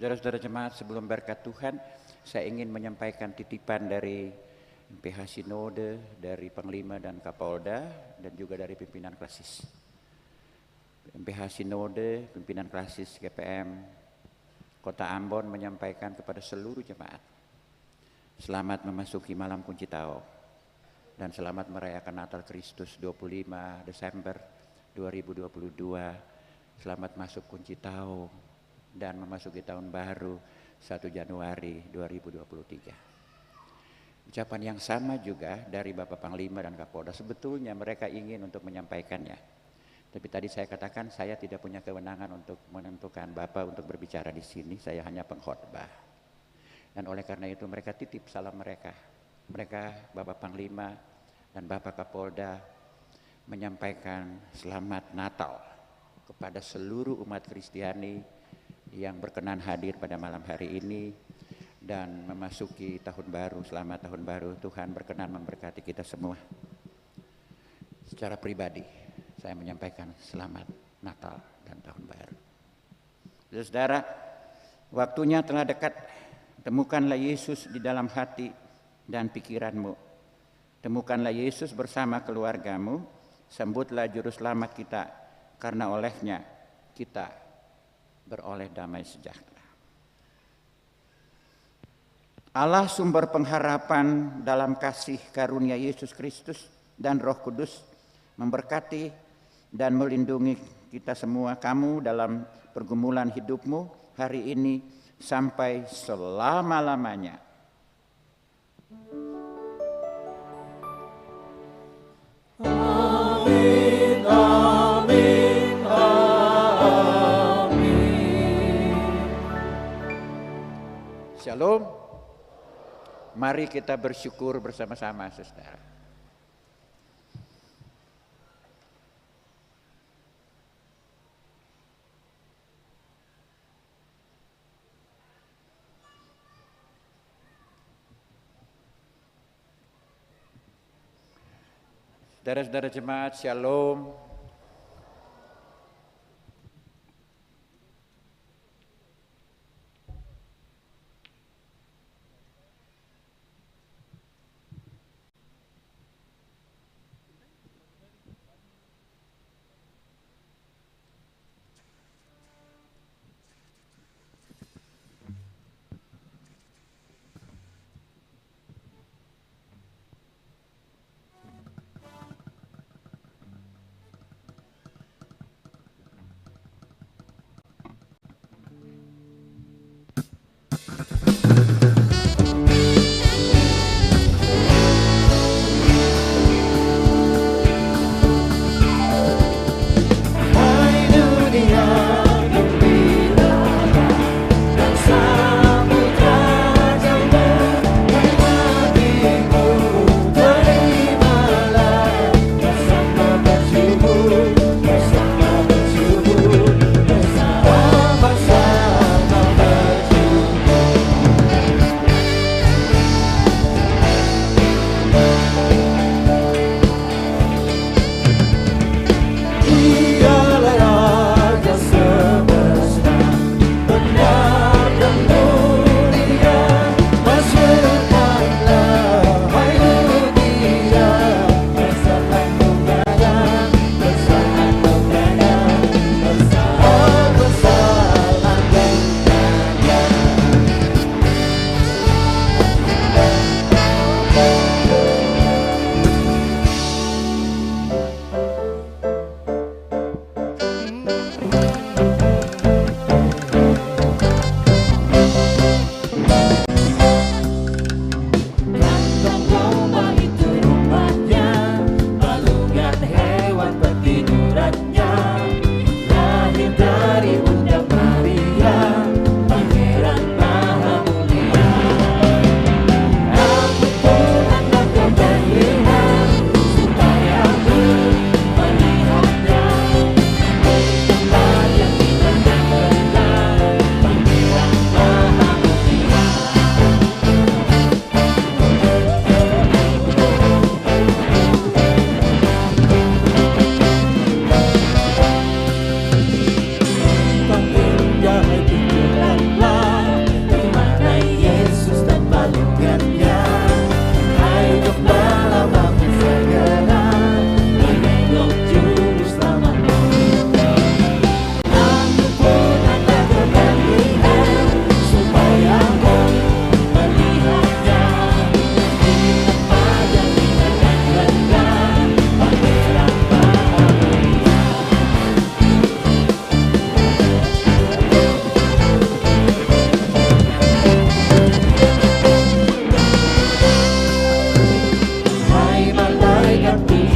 Saudara-saudara jemaat, sebelum berkat Tuhan, saya ingin menyampaikan titipan dari MPH Sinode, dari Panglima dan Kapolda, dan juga dari pimpinan klasis. MPH Sinode, pimpinan klasis GPM Kota Ambon menyampaikan kepada seluruh jemaat, selamat memasuki malam kunci Tao, dan selamat merayakan Natal Kristus 25 Desember 2022, selamat masuk kunci Tao, dan memasuki tahun baru 1 Januari 2023. Ucapan yang sama juga dari Bapak Panglima dan Kapolda, sebetulnya mereka ingin untuk menyampaikannya. Tapi tadi saya katakan saya tidak punya kewenangan untuk menentukan Bapak untuk berbicara di sini, saya hanya pengkhotbah. Dan oleh karena itu mereka titip salam mereka. Mereka, Bapak Panglima dan Bapak Kapolda, menyampaikan selamat Natal kepada seluruh umat Kristiani yang berkenan hadir pada malam hari ini dan memasuki tahun baru. Selamat tahun baru, Tuhan berkenan memberkati kita semua. Secara pribadi saya menyampaikan selamat Natal dan tahun baru. Saudara, waktunya telah dekat. Temukanlah Yesus di dalam hati dan pikiranmu. Temukanlah Yesus bersama keluargamu. Sambutlah juru selamat kita, karena olehnya kita beroleh damai sejahtera. Allah sumber pengharapan dalam kasih karunia Yesus Kristus dan Roh Kudus memberkati dan melindungi kita semua, kamu dalam pergumulan hidupmu hari ini sampai selama-lamanya. Amin, amin. Shalom. Mari kita bersyukur bersama-sama, saudara. Saudara-saudara jemaat, shalom. setiap